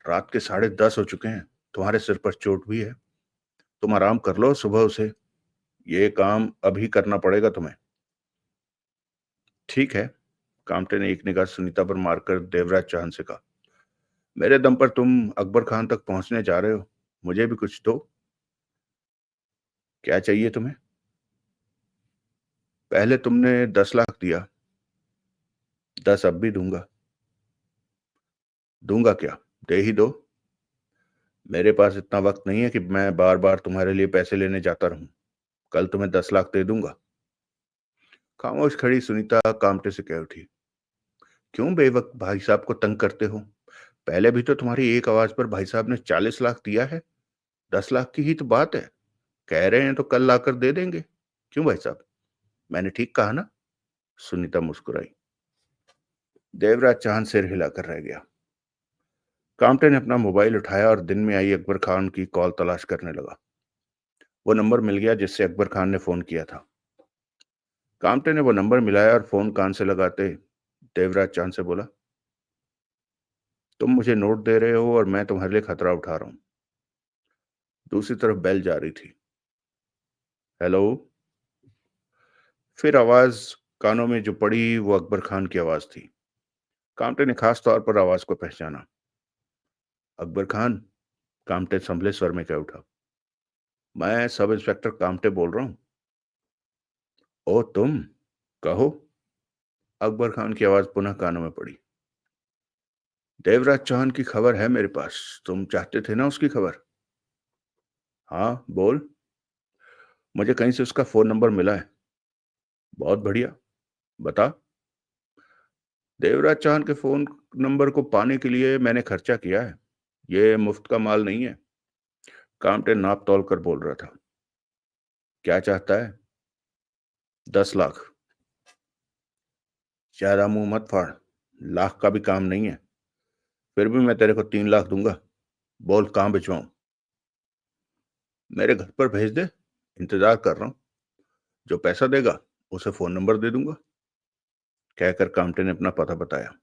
रात के 10:30 हो चुके हैं। तुम्हारे सिर पर चोट भी है। तुम आराम कर लो, सुबह उसे ये काम अभी करना पड़ेगा तुम्हें। ठीक है, कामटे ने एक निगाह सुनीता पर मारकर देवराज चौहान से कहा। मेरे दम पर तुम अकबर खान तक पहुंचने जा रहे हो। मुझे भी कुछ दो। क्या चाहिए तुम्हें? पहले तुमने 10 लाख दिया। 10 अब भी दूंगा। दूंगा क्या? दे ही दो। मेरे पास इतना वक्त नहीं है कि मैं बार बार तुम्हारे लिए पैसे लेने जाता रहूं। कल तुम्हें 10 लाख दे दूंगा। खामोश खड़ी सुनीता कामटे से कह उठी। क्यों बेवक्त भाई साहब को तंग करते हो? पहले भी तो तुम्हारी एक आवाज पर भाई साहब ने 40 लाख दिया है। 10 लाख की ही तो बात है। कह रहे हैं तो कल लाकर दे देंगे। क्यों भाई साहब? मैंने ठीक कहा ना? सुनीता मुस्कुराई। देवराज चांद सिर हिलाकर रह गया। कामटे ने अपना मोबाइल उठाया और दिन में आई अकबर खान की कॉल तलाश करने लगा। वो नंबर मिल गया जिससे अकबर खान ने फोन किया था। कामटे ने वो नंबर मिलाया और फोन कान से लगाते देवराज चांद से बोला, तुम मुझे नोट दे रहे हो और मैं तुम्हारे लिए खतरा उठा रहा हूं। दूसरी तरफ बेल जा रही थी। हेलो। फिर आवाज कानों में जो पड़ी वो अकबर खान की आवाज थी। कामटे ने खास तौर पर आवाज को पहचाना। अकबर खान, कामटे संभले स्वर में कह उठा। मैं सब इंस्पेक्टर कामटे बोल रहा हूँ। ओ तुम, कहो। अकबर खान की आवाज पुनः कानों में पड़ी। देवराज चौहान की खबर है मेरे पास। तुम चाहते थे ना उसकी खबर? हाँ, बोल। मुझे कहीं से उसका फोन नंबर मिला है। बहुत बढ़िया, बता। देवराज चौहान के फोन नंबर को पाने के लिए मैंने खर्चा किया है। ये मुफ्त का माल नहीं है, कामटे नाप तौल कर बोल रहा था। क्या चाहता है? 10 लाख। ज्यादा मुंह मत फाड़। लाख का भी काम नहीं है। फिर भी मैं तेरे को 3 लाख दूंगा। बोल कहाँ भिजवाऊं? मेरे घर पर भेज दे। इंतजार कर रहा हूं। जो पैसा देगा उसे फोन नंबर दे दूंगा, कहकर कामटे ने अपना पता बताया।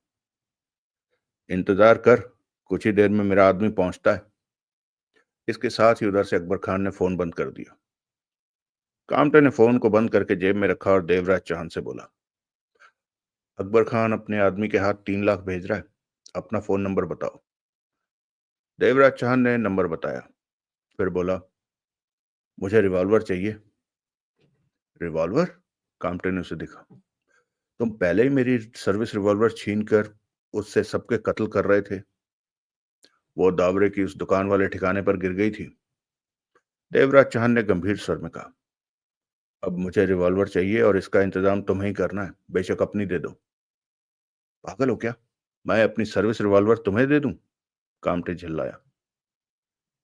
इंतजार कर, कुछ ही देर में मेरा आदमी पहुंचता है। इसके साथ ही उधर से अकबर खान ने फोन बंद कर दिया। कामटे ने फोन को बंद करके जेब में रखा और देवराज चौहान से बोला, अकबर खान अपने आदमी के हाथ 3 लाख भेज रहा है, अपना फोन नंबर बताओ। देवराज चौहान ने नंबर बताया, फिर बोला, मुझे रिवॉल्वर चाहिए। रिवॉल्वर? कामटे ने उसे देखा। तुम पहले ही मेरी सर्विस रिवॉल्वर छीन कर उससे सबके कत्ल कर रहे थे। वो दावरे की उस दुकान वाले ठिकाने पर गिर गई थी। देवराज चौहान ने गंभीर स्वर में कहा, अब मुझे रिवॉल्वर चाहिए और इसका इंतजाम तुम्हें ही करना है, बेशक अपनी दे दो। पागल हो क्या? मैं अपनी सर्विस रिवॉल्वर तुम्हें दे दूं? कामटे चिल्लाया।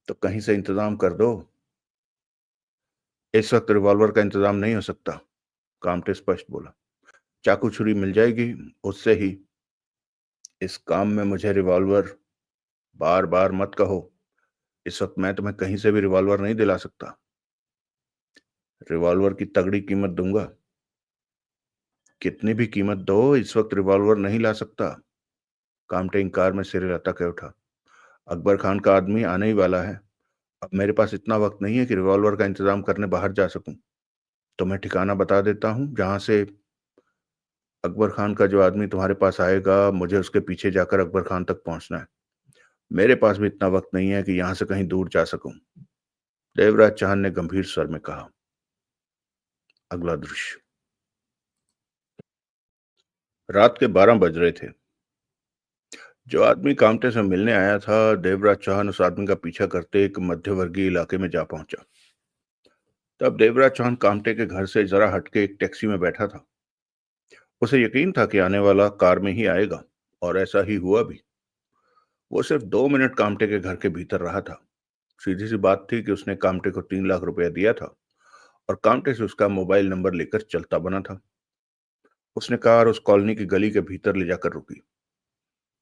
तो कहीं से इंतजाम कर दो। इस वक्त रिवॉल्वर का इंतजाम नहीं हो सकता, कामटे स्पष्ट बोला। चाकू छुरी मिल जाएगी, उससे ही। इस काम में मुझे रिवॉल्वर बार बार मत कहो। इस वक्त मैं तुम्हें कहीं से भी रिवॉल्वर नहीं दिला सकता। रिवॉल्वर की तगड़ी कीमत दूंगा। कितनी भी कीमत दो, इस वक्त रिवॉल्वर नहीं ला सकता। कामटे इंकार में सिर हिलाता कह उठा, अकबर खान का आदमी आने ही वाला है। अब मेरे पास इतना वक्त नहीं है कि रिवॉल्वर का इंतजाम करने बाहर जा सकूं। तो मैं ठिकाना बता देता हूं जहां से अकबर खान का जो आदमी तुम्हारे पास आएगा, मुझे उसके पीछे जाकर अकबर खान तक पहुंचना है। मेरे पास भी इतना वक्त नहीं है कि यहां से कहीं दूर जा सकूं। देवराज चौहान ने गंभीर स्वर में कहा। अगला दृश्य। रात के 12 बज रहे थे। जो आदमी कामटे से मिलने आया था, देवराज चौहान उस आदमी का पीछा करते एक मध्यवर्गीय इलाके में जा पहुंचा। तब देवराज चौहान कामटे के घर से जरा हटके एक टैक्सी में बैठा था। उसे यकीन था कि आने वाला कार में ही आएगा, और ऐसा ही हुआ भी। वो सिर्फ 2 मिनट कामटे के घर के भीतर रहा था। सीधी सी बात थी कि उसने कामटे को 3 लाख रुपया दिया था और कामटे से उसका मोबाइल नंबर लेकर चलता बना था। उसने कार उस कॉलोनी की गली के भीतर ले जाकर रुकी।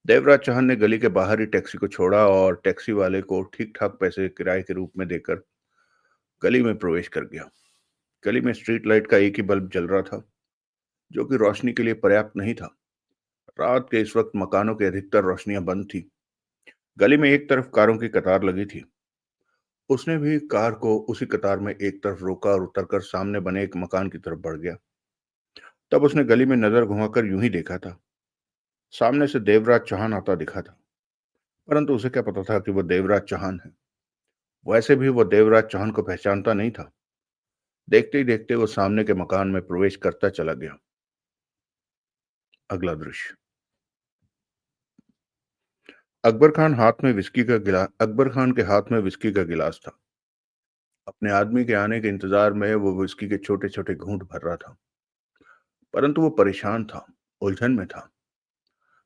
देवराज चौहान ने गली के बाहर ही टैक्सी को छोड़ा और टैक्सी वाले को ठीक ठाक पैसे किराए के रूप में देकर गली में प्रवेश कर गया। गली में स्ट्रीट लाइट का एक ही बल्ब जल रहा था, जो कि रोशनी के लिए पर्याप्त नहीं था। रात के इस वक्त मकानों की अधिकतर रोशनियां बंद थी। गली में एक तरफ कारों की कतार लगी थी। उसने भी कार को उसी कतार में एक तरफ रोका और उतरकर सामने बने एक मकान की तरफ बढ़ गया। तब उसने गली में नजर घुमाकर यूं ही देखा था। सामने से देवराज चौहान आता दिखा था, परंतु उसे क्या पता था कि वह देवराज चौहान है। वैसे भी वह देवराज चौहान को पहचानता नहीं था। देखते ही देखते वो सामने के मकान में प्रवेश करता चला गया। अगला दृश्य। अकबर खान के हाथ में विस्की का गिलास था। अपने आदमी के आने के इंतजार में वो विस्की के छोटे छोटे घूंट भर रहा था, परंतु वो परेशान था, उलझन में था।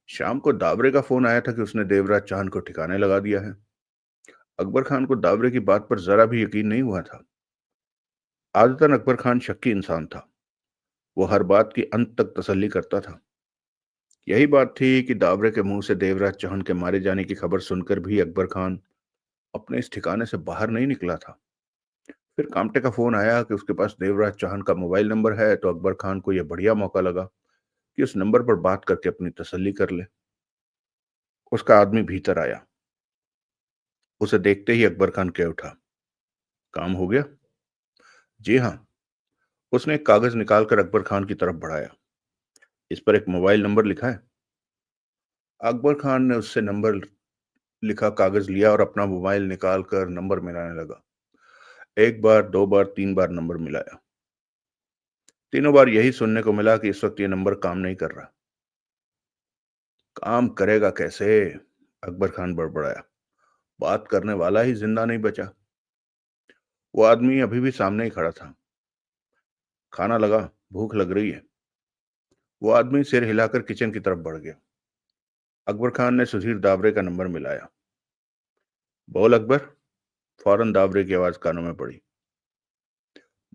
शाम को दावरे का फोन आया था कि उसने देवराज चौहान को ठिकाने लगा दिया है। अकबर खान को दावरे की बात पर जरा भी यकीन नहीं हुआ था। आदतन अकबर खान शक्की इंसान था। वो हर बात की अंत तक तसल्ली करता था। यही बात थी कि दावरे के मुंह से देवराज चौहान के मारे जाने की खबर सुनकर भी अकबर खान अपने इस ठिकाने से बाहर नहीं निकला था। फिर कामटे का फोन आया कि उसके पास देवराज चौहान का मोबाइल नंबर है, तो अकबर खान को यह बढ़िया मौका लगा कि उस नंबर पर बात करके अपनी तसल्ली कर ले। उसका आदमी भीतर आया। उसे देखते ही अकबर खान कह उठा, काम हो गया? जी हाँ। उसने एक कागज निकालकर अकबर खान की तरफ बढ़ाया। इस पर एक मोबाइल नंबर लिखा है। अकबर खान ने उससे नंबर लिखा कागज लिया और अपना मोबाइल निकालकर नंबर मिलाने लगा। एक बार, दो बार, 3 बार नंबर मिलाया। तीनों बार यही सुनने को मिला कि इस वक्त ये नंबर काम नहीं कर रहा। काम करेगा कैसे? अकबर खान बड़बड़ाया। बात करने वाला ही जिंदा नहीं बचा। वो आदमी अभी भी सामने ही खड़ा था। खाना लगा, भूख लग रही है। वो आदमी सिर हिलाकर किचन की तरफ बढ़ गया। अकबर खान ने सुधीर दावरे का नंबर मिलाया। बोल अकबर। फौरन दावरे की आवाज कानों में पड़ी।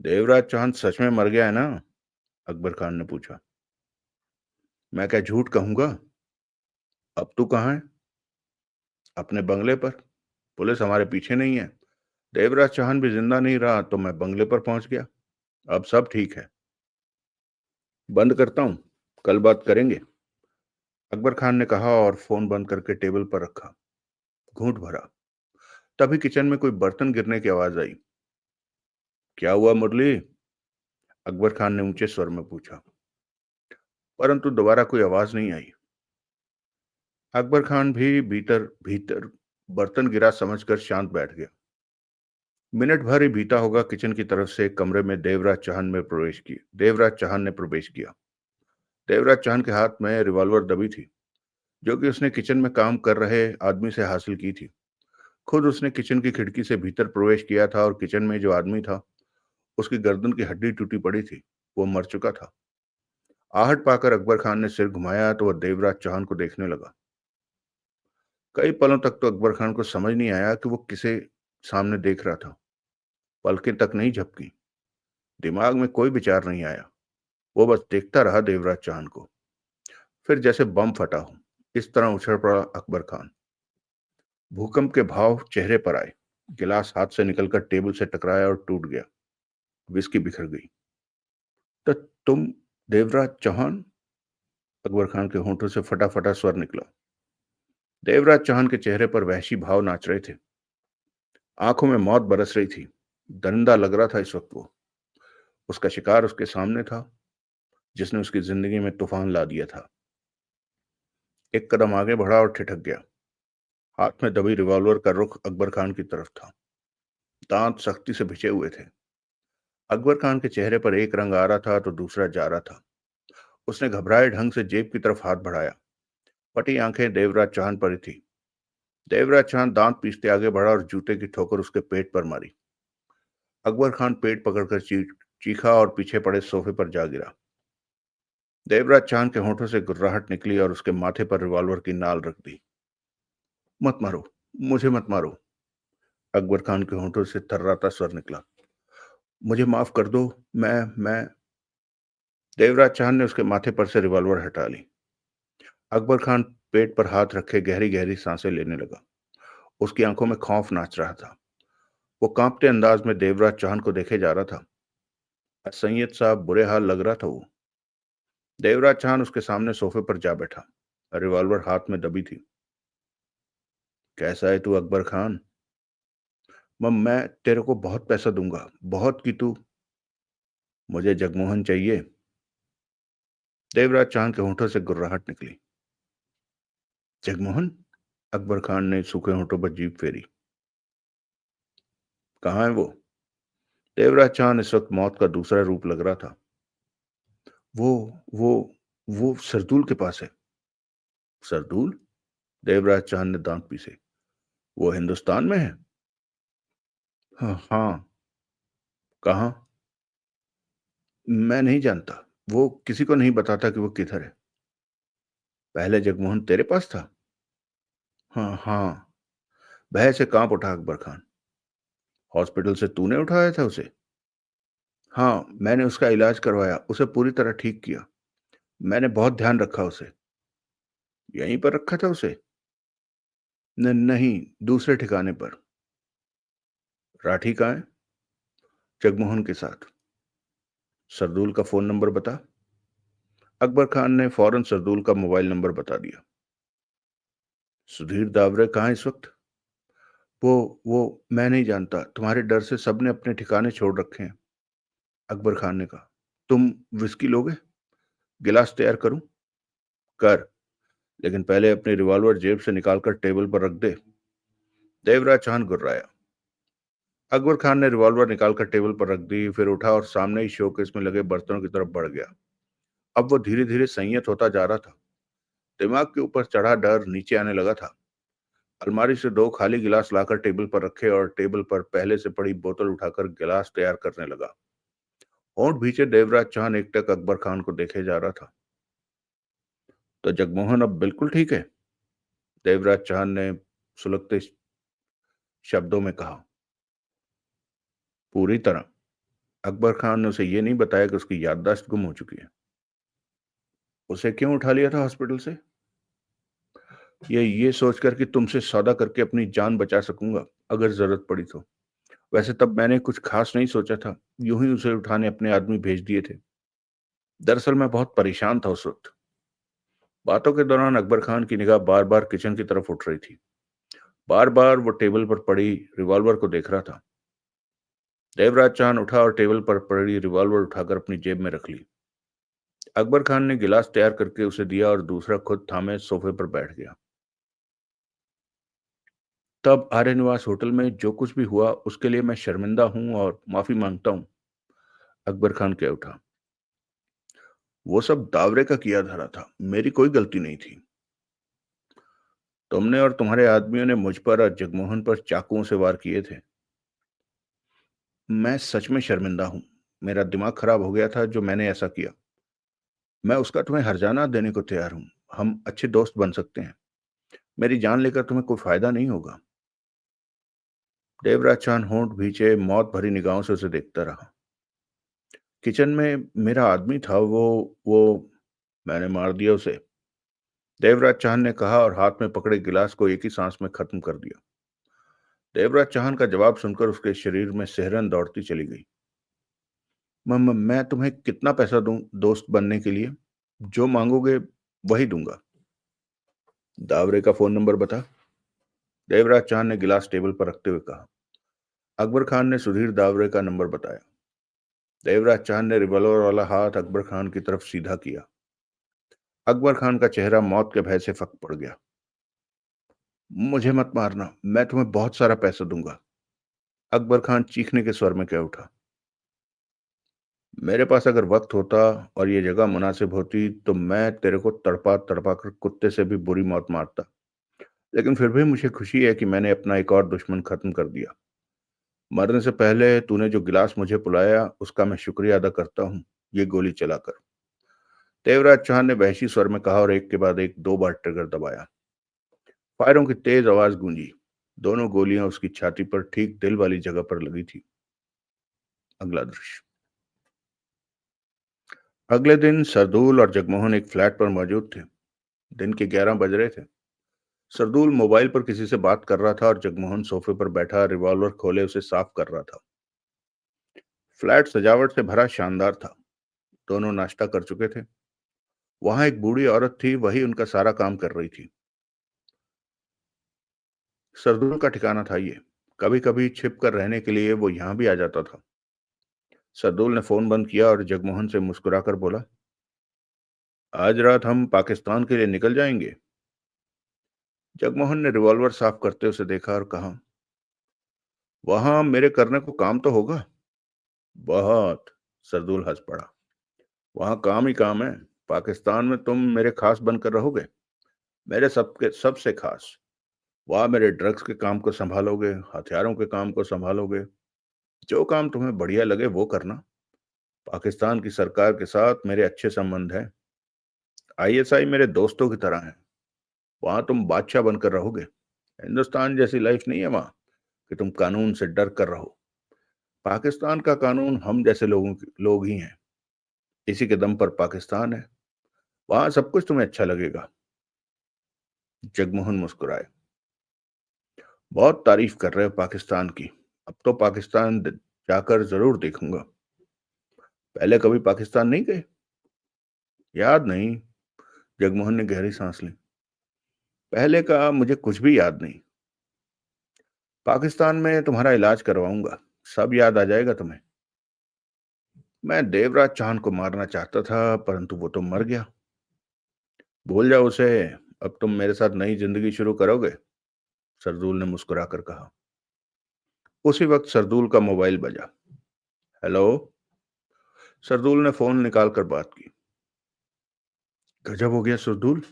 देवराज चौहान सच में मर गया है ना? अकबर खान ने पूछा। मैं क्या झूठ कहूंगा? अब तू कहाँ है? अपने बंगले पर। पुलिस हमारे पीछे नहीं है। देवराज चौहान भी जिंदा नहीं रहा तो मैं बंगले पर पहुंच गया। अब सब ठीक है। बंद करता हूं, कल बात करेंगे, अकबर खान ने कहा और फोन बंद करके टेबल पर रखा। घूंट भरा। तभी किचन में कोई बर्तन गिरने की आवाज आई। क्या हुआ मुरली? अकबर खान ने ऊंचे स्वर में पूछा, परंतु दोबारा कोई आवाज नहीं आई। अकबर खान भी भीतर भीतर बर्तन गिरा समझकर शांत बैठ गया। मिनट भर ही बीता होगा, किचन की तरफ से कमरे में देवराज चौहान ने प्रवेश किया। देवराज चौहान के हाथ में रिवॉल्वर दबी थी, जो कि उसने किचन में काम कर रहे आदमी से हासिल की थी। खुद उसने किचन की खिड़की से भीतर प्रवेश किया था और किचन में जो आदमी था, उसकी गर्दन की हड्डी टूटी पड़ी थी। वो मर चुका था। आहट पाकर अकबर खान ने सिर घुमाया तो वह देवराज चौहान को देखने लगा। कई पलों तक तो अकबर खान को समझ नहीं आया कि वो किसे सामने देख रहा था। पलकें तक नहीं झपकी, दिमाग में कोई विचार नहीं आया। वो बस देखता रहा देवराज चौहान को। फिर जैसे बम फटा हो, इस तरह उछल पड़ा अकबर खान। भूकंप के भाव चेहरे पर आए। गिलास हाथ से निकलकर टेबल से टकराया और टूट गया। विस्की बिखर गई। तो तुम देवराज चौहान? अकबर खान के होंठों से फटा फटा स्वर निकला। देवराज चौहान के चेहरे पर वहशी भाव नाच रहे थे। आंखों में मौत बरस रही थी। दरिंदा लग रहा था इस वक्त वो। उसका शिकार उसके सामने था, जिसने उसकी जिंदगी में तूफान ला दिया था। एक कदम आगे बढ़ा और ठिठक गया। हाथ में दबी रिवॉल्वर का रुख अकबर खान की तरफ था। दांत सख्ती से भिजे हुए थे। अकबर खान के चेहरे पर एक रंग आ रहा था तो दूसरा जा रहा था। उसने घबराए ढंग से जेब की तरफ हाथ बढ़ाया। फटी आंखें देवराज चौहान पर ही थी। देवराज चौहान दांत पीसते आगे बढ़ा और जूते की ठोकर उसके पेट पर मारी। अकबर खान पेट पकड़कर चीखा और पीछे पड़े सोफे पर जा गिरा। देवराज चौहान के होंठों से गुर्राहट निकली और उसके माथे पर रिवॉल्वर की नाल रख दी। मत मारो, मुझे मत मारो। अकबर खान के होंठों से थर्राता स्वर निकला। मुझे माफ कर दो। मैं देवराज चौहान ने उसके माथे पर से रिवॉल्वर हटा ली। अकबर खान पेट पर हाथ रखे गहरी गहरी सांसें लेने लगा। उसकी आंखों में खौफ नाच रहा था। वो कांपते अंदाज में देवराज चौहान को देखे जा रहा था। असंयत सा बुरे हाल लग रहा था वो। देवराज चौहान उसके सामने सोफे पर जा बैठा। रिवॉल्वर हाथ में दबी थी। कैसा है तू अकबर खान? मैं तेरे को बहुत पैसा दूंगा, बहुत कि तू। मुझे जगमोहन चाहिए। देवराज चौहान के होंठों से गुर्राहट निकली। जगमोहन? अकबर खान ने सूखे होंठों पर जीभ फेरी। कहाँ है वो? देवराज चौहान इस वक्त मौत का दूसरा रूप लग रहा था। वो वो वो सरदूल के पास है। सरदूल? देवराज चौहान ने दांत पीसे। वो हिंदुस्तान में है? हाँ हाँ। कहाँ? मैं नहीं जानता। वो किसी को नहीं बताता कि वो किधर है। पहले जगमोहन तेरे पास था? हाँ हाँ। भय से कांप उठा अकबर खान। हॉस्पिटल से तूने उठाया था उसे? हाँ, मैंने उसका इलाज करवाया, उसे पूरी तरह ठीक किया। मैंने बहुत ध्यान रखा उसे। यहीं पर रखा था उसे? नहीं, दूसरे ठिकाने पर। राठी कहाँ है? जगमोहन के साथ। सरदूल का फोन नंबर बता। अकबर खान ने फौरन सरदूल का मोबाइल नंबर बता दिया। सुधीर दावरे कहाँ है इस वक्त? वो मैं नहीं जानता। तुम्हारे डर से सबने अपने ठिकाने छोड़ रखे हैं। अकबर खान ने कहा। तुम विस्की लोगे? गिलास तैयार करूं? कर, लेकिन पहले अपनी रिवॉल्वर जेब से निकालकर टेबल पर रख दे। देवराज चौहान गुर्राया। अकबर खान ने रिवॉल्वर निकालकर टेबल पर रख दी, फिर उठा और सामने ही शोकेस में लगे बर्तनों की तरफ बढ़ गया। अब वो धीरे धीरे संयत होता जा रहा था। दिमाग के ऊपर चढ़ा डर नीचे आने लगा था। अलमारी से दो खाली गिलास लाकर टेबल पर रखे और टेबल पर पहले से पड़ी बोतल उठाकर गिलास तैयार करने लगा। होंठ भींचे देवराज चौहान एकटक अकबर खान को देखे जा रहा था। तो जगमोहन अब बिल्कुल ठीक है? देवराज चौहान ने सुलगते शब्दों में कहा। पूरी तरह। अकबर खान ने उसे यह नहीं बताया कि उसकी याददाश्त गुम हो चुकी है। उसे क्यों उठा लिया था हॉस्पिटल से? ये सोचकर कि तुमसे सौदा करके अपनी जान बचा सकूंगा अगर जरूरत पड़ी तो। वैसे तब मैंने कुछ खास नहीं सोचा था। यूं ही उसे उठाने अपने आदमी भेज दिए थे। दरअसल मैं बहुत परेशान था उस वक्त। बातों के दौरान अकबर खान की निगाह बार बार किचन की तरफ उठ रही थी। बार बार वो टेबल पर पड़ी रिवॉल्वर को देख रहा था। देवराज चांद उठा और टेबल पर पड़ी रिवॉल्वर उठाकर अपनी जेब में रख ली। अकबर खान ने गिलास तैयार करके उसे दिया और दूसरा खुद थामे सोफे पर बैठ गया। तब आर्य निवास होटल में जो कुछ भी हुआ उसके लिए मैं शर्मिंदा हूं और माफी मांगता हूं। अकबर खान कह उठा। वो सब दावरे का किया धरा था, मेरी कोई गलती नहीं थी। तुमने और तुम्हारे आदमियों ने मुझ पर और जगमोहन पर चाकुओं से वार किए थे। मैं सच में शर्मिंदा हूं। मेरा दिमाग खराब हो गया था जो मैंने ऐसा किया। मैं उसका तुम्हें हर्जाना देने को तैयार हूं। हम अच्छे दोस्त बन सकते हैं। मेरी जान लेकर तुम्हें कोई फायदा नहीं होगा। देवराज चांद होंठ भींचे मौत भरी निगाहों से उसे देखता रहा। किचन में मेरा आदमी था, वो मैंने मार दिया उसे, देवराज चांद ने कहा और हाथ में पकड़े गिलास को एक ही सांस में खत्म कर दिया। देवराज चांद का जवाब सुनकर उसके शरीर में सिहरन दौड़ती चली गई। मैं तुम्हें कितना पैसा दूं दोस्त बनने के लिए? जो मांगोगे वही दूंगा। दावरे का फोन नंबर बता, देवराज चांद ने गिलास टेबल पर रखते हुए कहा। अकबर खान ने सुधीर दावरे का नंबर बताया। देवराज चांद ने रिवॉल्वर वाला हाथ अकबर खान की तरफ सीधा किया। अकबर खान का चेहरा मौत के भय से फक पड़ गया। मुझे मत मारना, मैं तुम्हें बहुत सारा पैसा दूंगा, अकबर खान चीखने के स्वर में कह उठा। मेरे पास अगर वक्त होता और ये जगह मुनासिब होती तो मैं तेरे को तड़पा तड़पा कर कुत्ते से भी बुरी मौत मारता। लेकिन फिर भी मुझे खुशी है कि मैंने अपना एक और दुश्मन खत्म कर दिया। मरने से पहले तूने जो गिलास मुझे पिलाया उसका मैं शुक्रिया अदा करता हूँ, ये गोली चलाकर। देवराज चौहान ने वहशी स्वर में कहा और एक के बाद एक 2 बार ट्रिगर दबाया। फायरों की तेज आवाज गूंजी। दोनों गोलियां उसकी छाती पर ठीक दिल वाली जगह पर लगी थी। अगला दृश्य। अगले दिन सरदूल और जगमोहन एक फ्लैट पर मौजूद थे। दिन के 11 बज रहे थे। सरदूल मोबाइल पर किसी से बात कर रहा था और जगमोहन सोफे पर बैठा रिवॉल्वर खोले उसे साफ कर रहा था। फ्लैट सजावट से भरा शानदार था। दोनों नाश्ता कर चुके थे। वहां एक बूढ़ी औरत थी, वही उनका सारा काम कर रही थी। सरदूल का ठिकाना था ये। कभी कभी छिप कर रहने के लिए वो यहां भी आ जाता था। सरदूल ने फोन बंद किया और जगमोहन से मुस्कुराकर बोला, आज रात हम पाकिस्तान के लिए निकल जाएंगे। जगमोहन ने रिवॉल्वर साफ करते उसे देखा और कहा, वहां मेरे करने को काम तो होगा। बहुत। सरदूल हंस पड़ा। वहां काम ही काम है। पाकिस्तान में तुम मेरे खास बनकर रहोगे, मेरे सबके सबसे खास। वहां मेरे ड्रग्स के काम को संभालोगे, हथियारों के काम को संभालोगे। जो काम तुम्हें बढ़िया लगे वो करना। पाकिस्तान की सरकार के साथ मेरे अच्छे संबंध हैं। आईएसआई मेरे दोस्तों की तरह है। वहां तुम बादशाह बनकर रहोगे। हिंदुस्तान जैसी लाइफ नहीं है वहां कि तुम कानून से डर कर रहो। पाकिस्तान का कानून हम जैसे लोग ही हैं। इसी के दम पर पाकिस्तान है। वहां सब कुछ तुम्हें अच्छा लगेगा। जगमोहन मुस्कुराए। बहुत तारीफ कर रहे हो पाकिस्तान की। अब तो पाकिस्तान जाकर जरूर देखूंगा। पहले कभी पाकिस्तान नहीं गए? याद नहीं। जगमोहन ने गहरी सांस ली। पहले का मुझे कुछ भी याद नहीं। पाकिस्तान में तुम्हारा इलाज करवाऊंगा, सब याद आ जाएगा तुम्हें। मैं देवराज चांद को मारना चाहता था परंतु वो तो मर गया। भूल जाओ उसे। अब तुम मेरे साथ नई जिंदगी शुरू करोगे, सरदूल ने मुस्कुराकर कहा। उसी वक्त सरदूल का मोबाइल बजा। हेलो। सरदूल ने फोन निकालकर बात की। गजब हो गया सरदूल।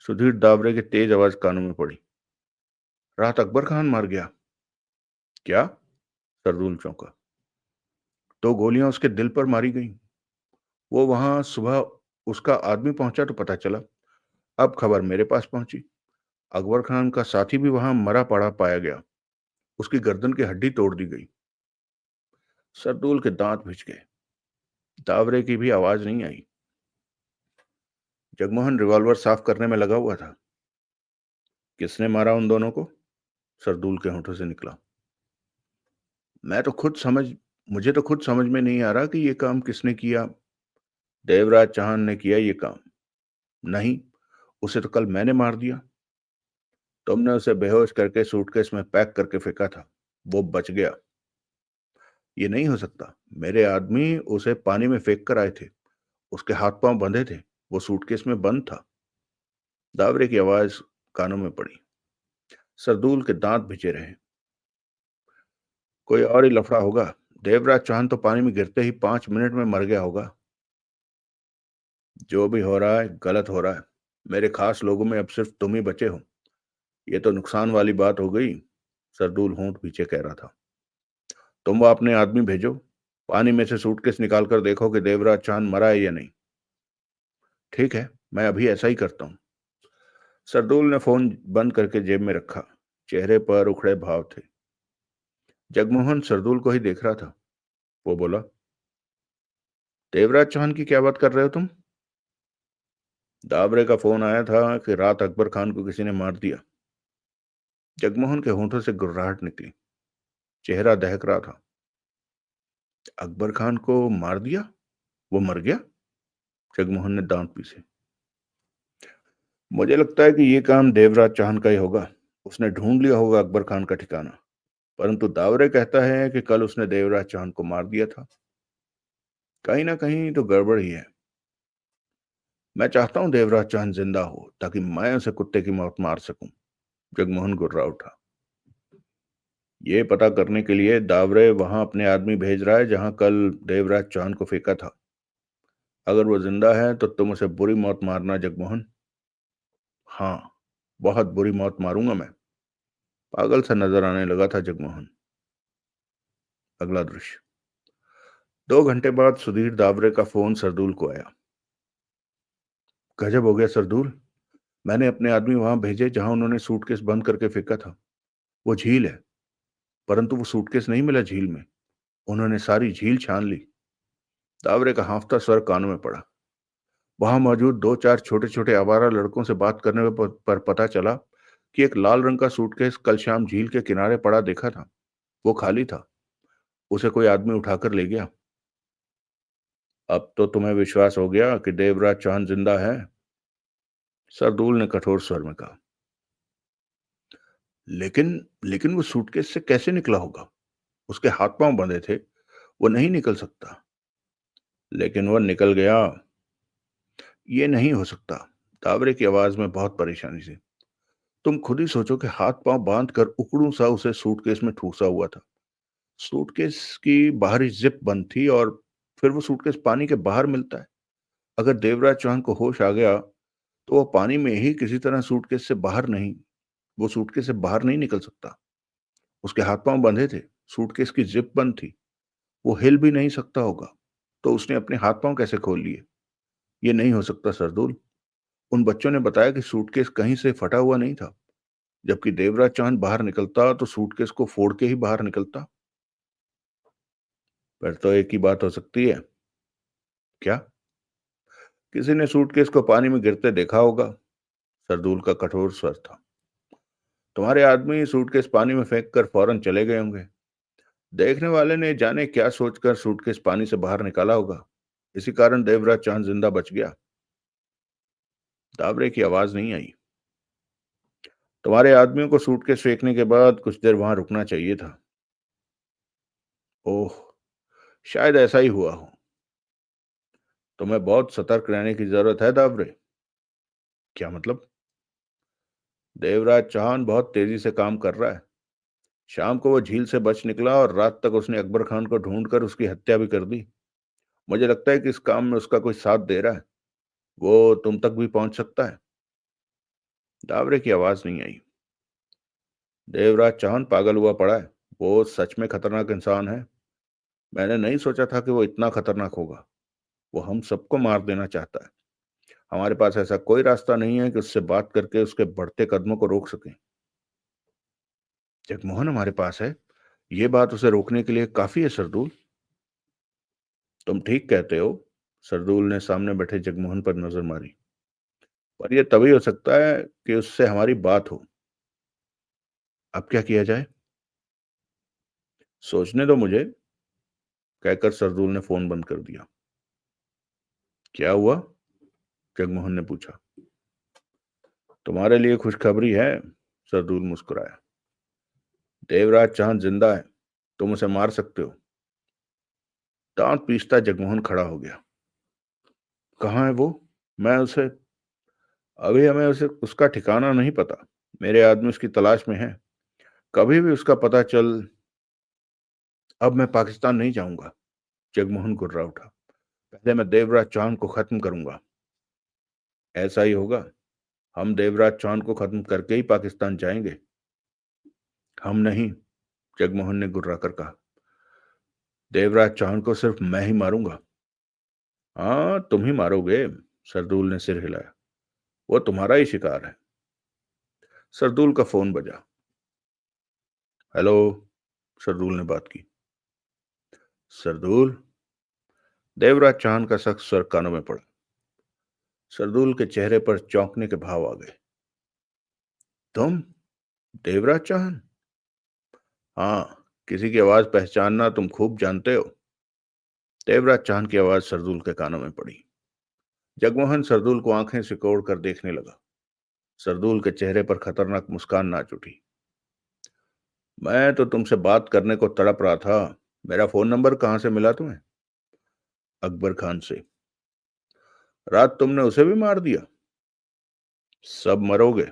सुधीर दावरे की तेज आवाज कानों में पड़ी। रात अकबर खान मार गया क्या? सरदूल चौंका। 2 गोलियां उसके दिल पर मारी गईं। वो वहां सुबह उसका आदमी पहुंचा तो पता चला। अब खबर मेरे पास पहुंची। अकबर खान का साथी भी वहां मरा पड़ा पाया गया। उसकी गर्दन की हड्डी तोड़ दी गई। सरदूल के दांत भिज गए। दावरे की भी आवाज नहीं आई। जगमोहन रिवॉल्वर साफ करने में लगा हुआ था। किसने मारा उन दोनों को? सरदूल के होंठों से निकला। मैं तो खुद समझ मुझे तो खुद समझ में नहीं आ रहा कि ये काम किसने किया। देवराज चौहान ने किया ये काम? नहीं, उसे तो कल मैंने मार दिया। तुमने उसे बेहोश करके सूटकेस में पैक करके फेंका था। वो बच गया। ये नहीं हो सकता। मेरे आदमी उसे पानी में फेंक कर आए थे। उसके हाथ पांव बंधे थे। वो सूटकेस में बंद था। दावरे की आवाज कानों में पड़ी। सरदूल के दांत भिजे रहे। कोई और ही लफड़ा होगा। देवराज चौहान तो पानी में गिरते ही 5 मिनट में मर गया होगा। जो भी हो रहा है गलत हो रहा है। मेरे खास लोगों में अब सिर्फ तुम ही बचे हो। ये तो नुकसान वाली बात हो गई। सरदूल होंठ पीछे कह रहा था। तुम वो अपने आदमी भेजो। पानी में से सूटकेस निकाल कर देखो कि देवराज चांद मरा है या नहीं। ठीक है, मैं अभी ऐसा ही करता हूँ। सरदूल ने फोन बंद करके जेब में रखा। चेहरे पर उखड़े भाव थे। जगमोहन सरदूल को ही देख रहा था। वो बोला, देवराज चौहान की क्या बात कर रहे हो तुम? दाबरे का फोन आया था कि रात अकबर खान को किसी ने मार दिया। जगमोहन के होंठों से गुर्राहट निकली। चेहरा दहक रहा था। अकबर खान को मार दिया? वो मर गया? जगमोहन ने दांत पीसे। मुझे लगता है कि ये काम देवराज चौहान का ही होगा। उसने ढूंढ लिया होगा अकबर खान का ठिकाना। परंतु दावरे कहता है कि कल उसने देवराज चौहान को मार दिया था। कहीं ना कहीं तो गड़बड़ ही है। मैं चाहता हूं देवराज चौहान जिंदा हो ताकि मैं उसे कुत्ते की मौत मार सकूं। जगमोहन गुर्रा उठा। ये पता करने के लिए दावरे वहां अपने आदमी भेज रहा है जहां कल देवराज चौहान को फेंका था। अगर वो जिंदा है तो तुम उसे बुरी मौत मारना जगमोहन। हाँ, बहुत बुरी मौत मारूंगा मैं। पागल सा नजर आने लगा था जगमोहन। अगला दृश्य। 2 घंटे बाद सुधीर दावरे का फोन सरदूल को आया। गजब हो गया सरदूल। मैंने अपने आदमी वहां भेजे जहां उन्होंने सूटकेस बंद करके फेंका था। वो झील है। परंतु वो सूटकेस नहीं मिला झील में। उन्होंने सारी झील छान ली। दावरे का हांफता स्वर कानों में पड़ा। वहां मौजूद 2-4 छोटे छोटे आवारा लड़कों से बात करने पर पता चला कि एक लाल रंग का सूटकेस कल शाम झील के किनारे पड़ा देखा था। वो खाली था। उसे कोई आदमी उठाकर ले गया। अब तो तुम्हें विश्वास हो गया कि देवराज चौहान जिंदा है? सरदूल ने कठोर स्वर में कहा। लेकिन लेकिन वो सूटकेस से कैसे निकला होगा? उसके हाथ पांव बंधे थे। वो नहीं निकल सकता। लेकिन वो निकल गया। ये नहीं हो सकता। दावरे की आवाज में बहुत परेशानी थी। तुम खुद ही सोचो कि हाथ पांव बांध कर उकड़ू सा उसे सूटकेस में ठूसा हुआ था। सूटकेस की बाहरी जिप बंद थी और फिर वो सूटकेस पानी के बाहर मिलता है। अगर देवराज चौहान को होश आ गया तो वो पानी में ही किसी तरह सूटकेस से बाहर नहीं वो सूटकेस से बाहर नहीं निकल सकता। उसके हाथ पांव बंधे थे। सूटकेस की जिप बंद थी। वो हिल भी नहीं सकता होगा। तो उसने अपने हाथ पांव कैसे खोल लिए? ये नहीं हो सकता सरदूल। उन बच्चों ने बताया कि सूटकेस कहीं से फटा हुआ नहीं था। जबकि देवराज चांद बाहर निकलता तो सूटकेस को फोड़ के ही बाहर निकलता। फिर तो एक ही बात हो सकती है। क्या? किसी ने सूटकेस को पानी में गिरते देखा होगा। सरदूल का कठोर स्वर था। तुम्हारे आदमी सूटकेस पानी में फेंक कर फौरन चले गए होंगे। देखने वाले ने जाने क्या सोचकर सूटकेस पानी से बाहर निकाला होगा। इसी कारण देवराज चांद जिंदा बच गया। दावरे की आवाज नहीं आई। तुम्हारे आदमियों को सूटकेस फेंकने के बाद कुछ देर वहां रुकना चाहिए था। ओह, शायद ऐसा ही हुआ हो। तुम्हें बहुत सतर्क रहने की जरूरत है दावरे। क्या मतलब? देवराज चौहान बहुत तेजी से काम कर रहा है। शाम को वो झील से बच निकला और रात तक उसने अकबर खान को ढूंढकर उसकी हत्या भी कर दी। मुझे लगता है कि इस काम में उसका कोई साथ दे रहा है। वो तुम तक भी पहुंच सकता है। दावरे की आवाज नहीं आई। देवराज चौहान पागल हुआ पड़ा है। वो सच में खतरनाक इंसान है। मैंने नहीं सोचा था कि वो इतना खतरनाक होगा। वो हम सबको मार देना चाहता है। हमारे पास ऐसा कोई रास्ता नहीं है कि उससे बात करके उसके बढ़ते कदमों को रोक सकें। जगमोहन हमारे पास है। ये बात उसे रोकने के लिए काफी है सरदूल। तुम ठीक कहते हो। सरदूल ने सामने बैठे जगमोहन पर नजर मारी। पर यह तभी हो सकता है कि उससे हमारी बात हो। अब क्या किया जाए? सोचने दो मुझे, कहकर सरदूल ने फोन बंद कर दिया। क्या हुआ? जगमोहन ने पूछा। तुम्हारे लिए खुशखबरी है। सरदूल मुस्कुराया। देवराज चांद जिंदा है। तुम उसे मार सकते हो। दांत पीसता जगमोहन खड़ा हो गया। कहाँ है वो? मैं उसे अभी हमें उसे उसका ठिकाना नहीं पता। मेरे आदमी उसकी तलाश में हैं। कभी भी उसका पता चल। अब मैं पाकिस्तान नहीं जाऊंगा। जगमोहन गुर्रा उठा। पहले मैं देवराज चौहान को खत्म करूंगा। ऐसा ही होगा। हम देवराज चौहान को खत्म करके ही पाकिस्तान जाएंगे। हम नहीं। जगमोहन ने गुर्रा कर कहा। देवराज चौहान को सिर्फ मैं ही मारूंगा। हाँ, तुम ही मारोगे। सरदूल ने सिर हिलाया। वो तुम्हारा ही शिकार है। सरदूल का फोन बजा। हेलो। सरदूल ने बात की। सरदूल। देवराज चौहान का सख्त स्वर कानों में पड़ा। सरदूल के चेहरे पर चौंकने के भाव आ गए। तुम? देवराज चौहान? हाँ, किसी की आवाज पहचानना तुम खूब जानते हो। देवराज चौहान की आवाज सरदूल के कानों में पड़ी। जगमोहन सरदूल को आंखें सिकोड़ कर देखने लगा। सरदूल के चेहरे पर खतरनाक मुस्कान नाच उठी। मैं तो तुमसे बात करने को तड़प रहा था। मेरा फोन नंबर कहां से मिला तुम्हें? अकबर खान से। रात तुमने उसे भी मार दिया? सब मरोगे।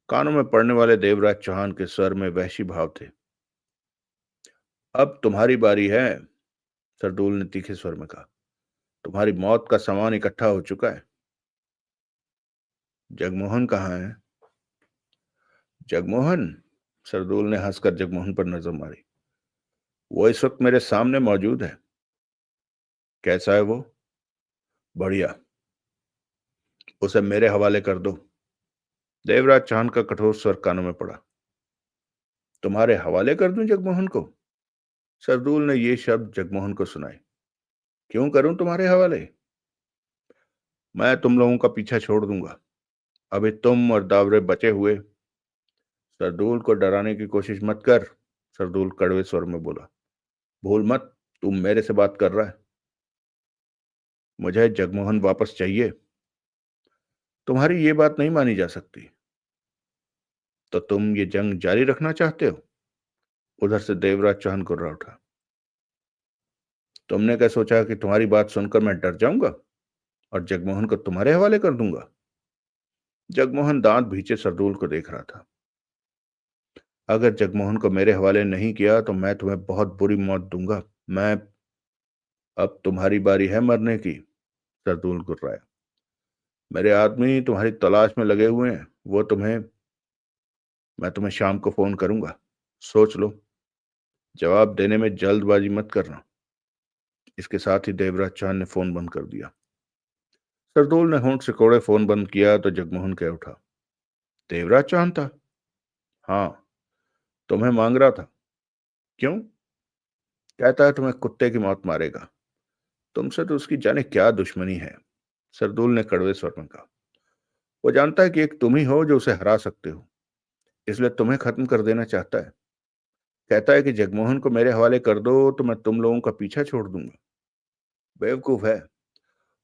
कानों में पड़ने वाले देवराज चौहान के स्वर में वहशी भाव थे। अब तुम्हारी बारी है। सरदूल ने तीखे स्वर में कहा। तुम्हारी मौत का सामान इकट्ठा हो चुका है। जगमोहन कहाँ है? जगमोहन? सरदूल ने हंसकर जगमोहन पर नजर मारी। वो इस वक्त मेरे सामने मौजूद है। कैसा है वो? बढ़िया। उसे मेरे हवाले कर दो। देवराज चौहान का कठोर स्वर कानों में पड़ा। तुम्हारे हवाले कर दूं जगमोहन को? सरदूल ने ये शब्द जगमोहन को सुनाए। क्यों करूं तुम्हारे हवाले? मैं तुम लोगों का पीछा छोड़ दूंगा। अभी तुम और दावरे बचे हुए। सरदूल को डराने की कोशिश मत कर। सरदूल कड़वे स्वर में बोला। भूल मत, तुम मेरे से बात कर रहा है। मुझे जगमोहन वापस चाहिए। तुम्हारी ये बात नहीं मानी जा सकती। तो तुम ये जंग जारी रखना चाहते हो? उधर से देवराज चौहान गुर्रा उठा। तुमने क्या सोचा कि तुम्हारी बात सुनकर मैं डर जाऊंगा और जगमोहन को तुम्हारे हवाले कर दूंगा? जगमोहन दांत भींचे सरदूल को देख रहा था। अगर जगमोहन को मेरे हवाले नहीं किया तो मैं तुम्हें बहुत बुरी मौत दूंगा। मैं अब तुम्हारी बारी है मरने की। सरदूल गुर्राया। मेरे आदमी तुम्हारी तलाश में लगे हुए हैं। मैं तुम्हें शाम को फोन करूंगा। सोच लो। जवाब देने में जल्दबाजी मत करना। इसके साथ ही देवराज चौहान ने फोन बंद कर दिया। सरदूल ने होंठ सिकोड़े फोन बंद किया तो जगमोहन कह उठा। देवराज चौहान था? हाँ। तुम्हें मांग रहा था। क्यों? कहता है तुम्हें कुत्ते की मौत मारेगा। तुमसे तो उसकी जाने क्या दुश्मनी है। सरदूल ने कड़वे स्वर में कहा। वो जानता है कि एक तुम ही हो जो उसे हरा सकते हो, इसलिए तुम्हें खत्म कर देना चाहता है। कहता है कि जगमोहन को मेरे हवाले कर दो तो मैं तुम लोगों का पीछा छोड़ दूंगा। बेवकूफ है।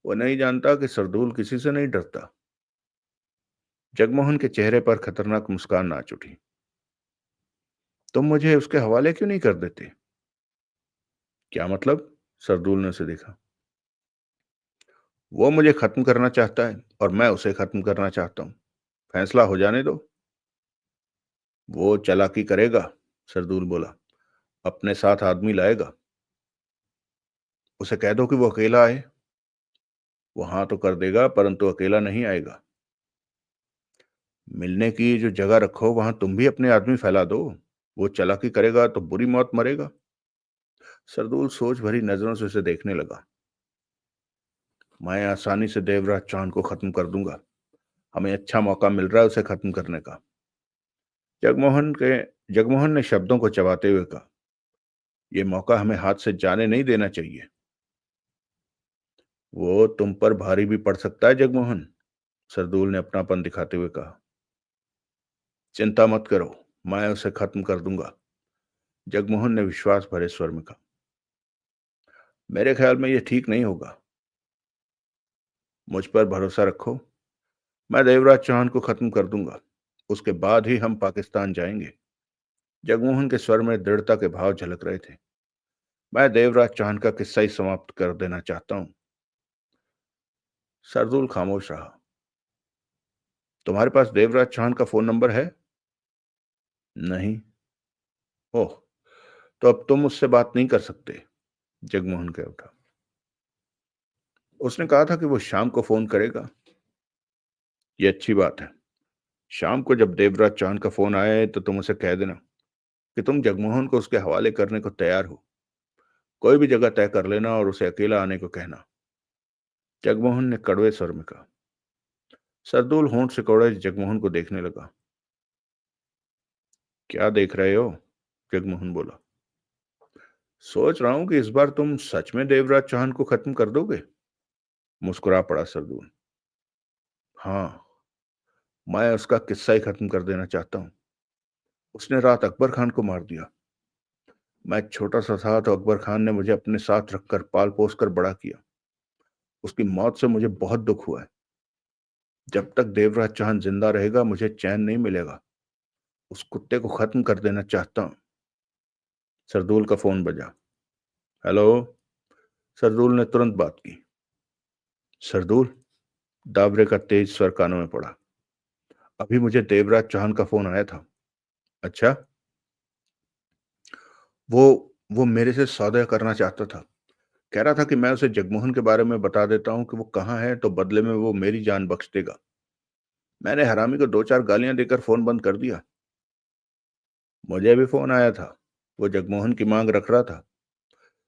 वो नहीं जानता कि सरदूल किसी से नहीं डरता। जगमोहन के चेहरे पर खतरनाक मुस्कान नाच उठी। तुम मुझे उसके हवाले क्यों नहीं कर देते? क्या मतलब? सरदूल ने उसे देखा। वो मुझे खत्म करना चाहता है और मैं उसे खत्म करना चाहता हूं। फैसला हो जाने दो। वो चालाकी करेगा। सरदूल बोला। अपने साथ आदमी लाएगा। उसे कह दो कि वो अकेला आए। वो हाँ तो कर देगा परंतु अकेला नहीं आएगा। मिलने की जो जगह रखो वहां तुम भी अपने आदमी फैला दो। वो चालाकी करेगा तो बुरी मौत मरेगा। सरदूल सोच भरी नजरों से उसे देखने लगा। मैं आसानी से देवराज चौहान को खत्म कर दूंगा। हमें अच्छा मौका मिल रहा है उसे खत्म करने का। जगमोहन के जगमोहन ने शब्दों को चबाते हुए कहा। यह मौका हमें हाथ से जाने नहीं देना चाहिए। वो तुम पर भारी भी पड़ सकता है जगमोहन। सरदूल ने अपनापन दिखाते हुए कहा। चिंता मत करो। मैं उसे खत्म कर दूंगा। जगमोहन ने विश्वास भरे स्वर में कहा। मेरे ख्याल में यह ठीक नहीं होगा। मुझ पर भरोसा रखो। मैं देवराज चौहान को खत्म कर दूंगा। उसके बाद ही हम पाकिस्तान जाएंगे। जगमोहन के स्वर में दृढ़ता के भाव झलक रहे थे। मैं देवराज चौहान का किस्सा ही समाप्त कर देना चाहता हूँ। सरदूल खामोश रहा। तुम्हारे पास देवराज चौहान का फोन नंबर है? नहीं। ओह, तो अब तुम उससे बात नहीं कर सकते। जगमोहन कह उठा। उसने कहा था कि वो शाम को फोन करेगा। ये अच्छी बात है। शाम को जब देवराज चौहान का फोन आए तो तुम उसे कह देना कि तुम जगमोहन को उसके हवाले करने को तैयार हो। कोई भी जगह तय कर लेना और उसे अकेला आने को कहना। जगमोहन ने कड़वे स्वर में कहा। सरदूल होंठ सिकोड़े जगमोहन को देखने लगा। क्या देख रहे हो? जगमोहन बोला। सोच रहा हूं कि इस बार तुम सच में देवराज चौहान को खत्म कर दोगे। मुस्कुरा पड़ा सरदूल। हाँ, मैं उसका किस्सा ही खत्म कर देना चाहता हूँ। उसने रात अकबर खान को मार दिया। मैं छोटा सा था तो अकबर खान ने मुझे अपने साथ रखकर पाल पोस कर बड़ा किया। उसकी मौत से मुझे बहुत दुख हुआ है। जब तक देवराज चौहान जिंदा रहेगा मुझे चैन नहीं मिलेगा। उस कुत्ते को खत्म कर देना चाहता हूँ। सरदूल का फोन बजा। हेलो। सरदूल ने तुरंत बात की। सरदूल, दाबरे का तेज स्वर कानों में पड़ा। अभी मुझे देवराज चौहान का फोन आया था। अच्छा। वो वो मेरे से सौदा करना चाहता था। कह रहा था कि मैं उसे जगमोहन के बारे में बता देता हूँ कि वो कहाँ है तो बदले में वो मेरी जान बख्श देगा। मैंने हरामी को दो चार गालियां देकर फोन बंद कर दिया। मुझे भी फोन आया था। वो जगमोहन की मांग रख रहा था।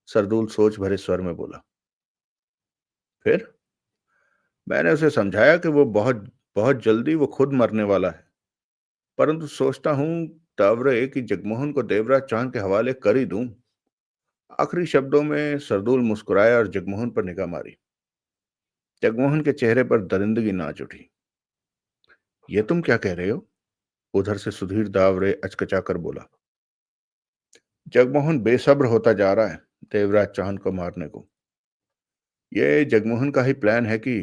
सरदूल सोच भरे स्वर में बोला। फिर मैंने उसे समझाया कि वो बहुत बहुत जल्दी वो खुद मरने वाला है। परंतु सोचता हूँ तावरे कि जगमोहन को देवराज चौहान के हवाले कर ही दूं। आखिरी शब्दों में सरदूल मुस्कुराया और जगमोहन पर निगाह मारी। जगमोहन के चेहरे पर दरिंदगी नाच उठी। ये तुम क्या कह रहे हो? उधर से सुधीर दावरे अचकचा कर बोला। जगमोहन बेसब्र होता जा रहा है देवराज चौहान को मारने को। ये जगमोहन का ही प्लान है कि।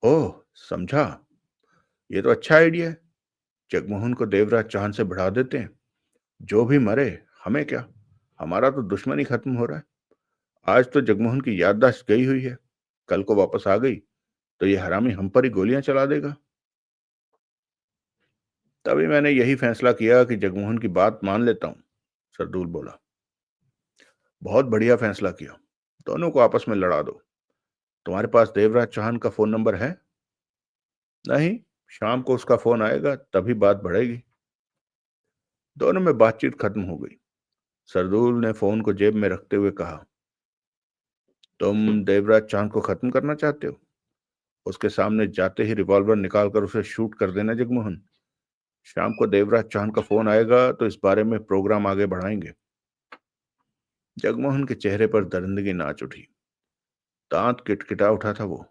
ओह, समझा। ये तो अच्छा आइडिया है। जगमोहन को देवराज चौहान से बढ़ा देते हैं। जो भी मरे, हमें क्या। हमारा तो दुश्मनी खत्म हो रहा है। आज तो जगमोहन की याददाश्त गई हुई है। कल को वापस आ गई तो ये हरामी हम पर ही गोलियां चला देगा। तभी मैंने यही फैसला किया कि जगमोहन की बात मान लेता हूँ। सरदूल बोला। बहुत बढ़िया फैसला किया। दोनों को आपस में लड़ा दो। तुम्हारे पास देवराज चौहान का फोन नंबर है? नहीं। शाम को उसका फोन आएगा तभी बात बढ़ेगी। दोनों में बातचीत खत्म हो गई। सरदूल ने फोन को जेब में रखते हुए कहा। तुम देवराज चौहान को खत्म करना चाहते हो? उसके सामने जाते ही रिवॉल्वर निकालकर उसे शूट कर देना जगमोहन। शाम को देवराज चौहान का फोन आएगा तो इस बारे में प्रोग्राम आगे बढ़ाएंगे। जगमोहन के चेहरे पर दरिंदगी नाच उठी। दांत किटकिटा उठा था वो।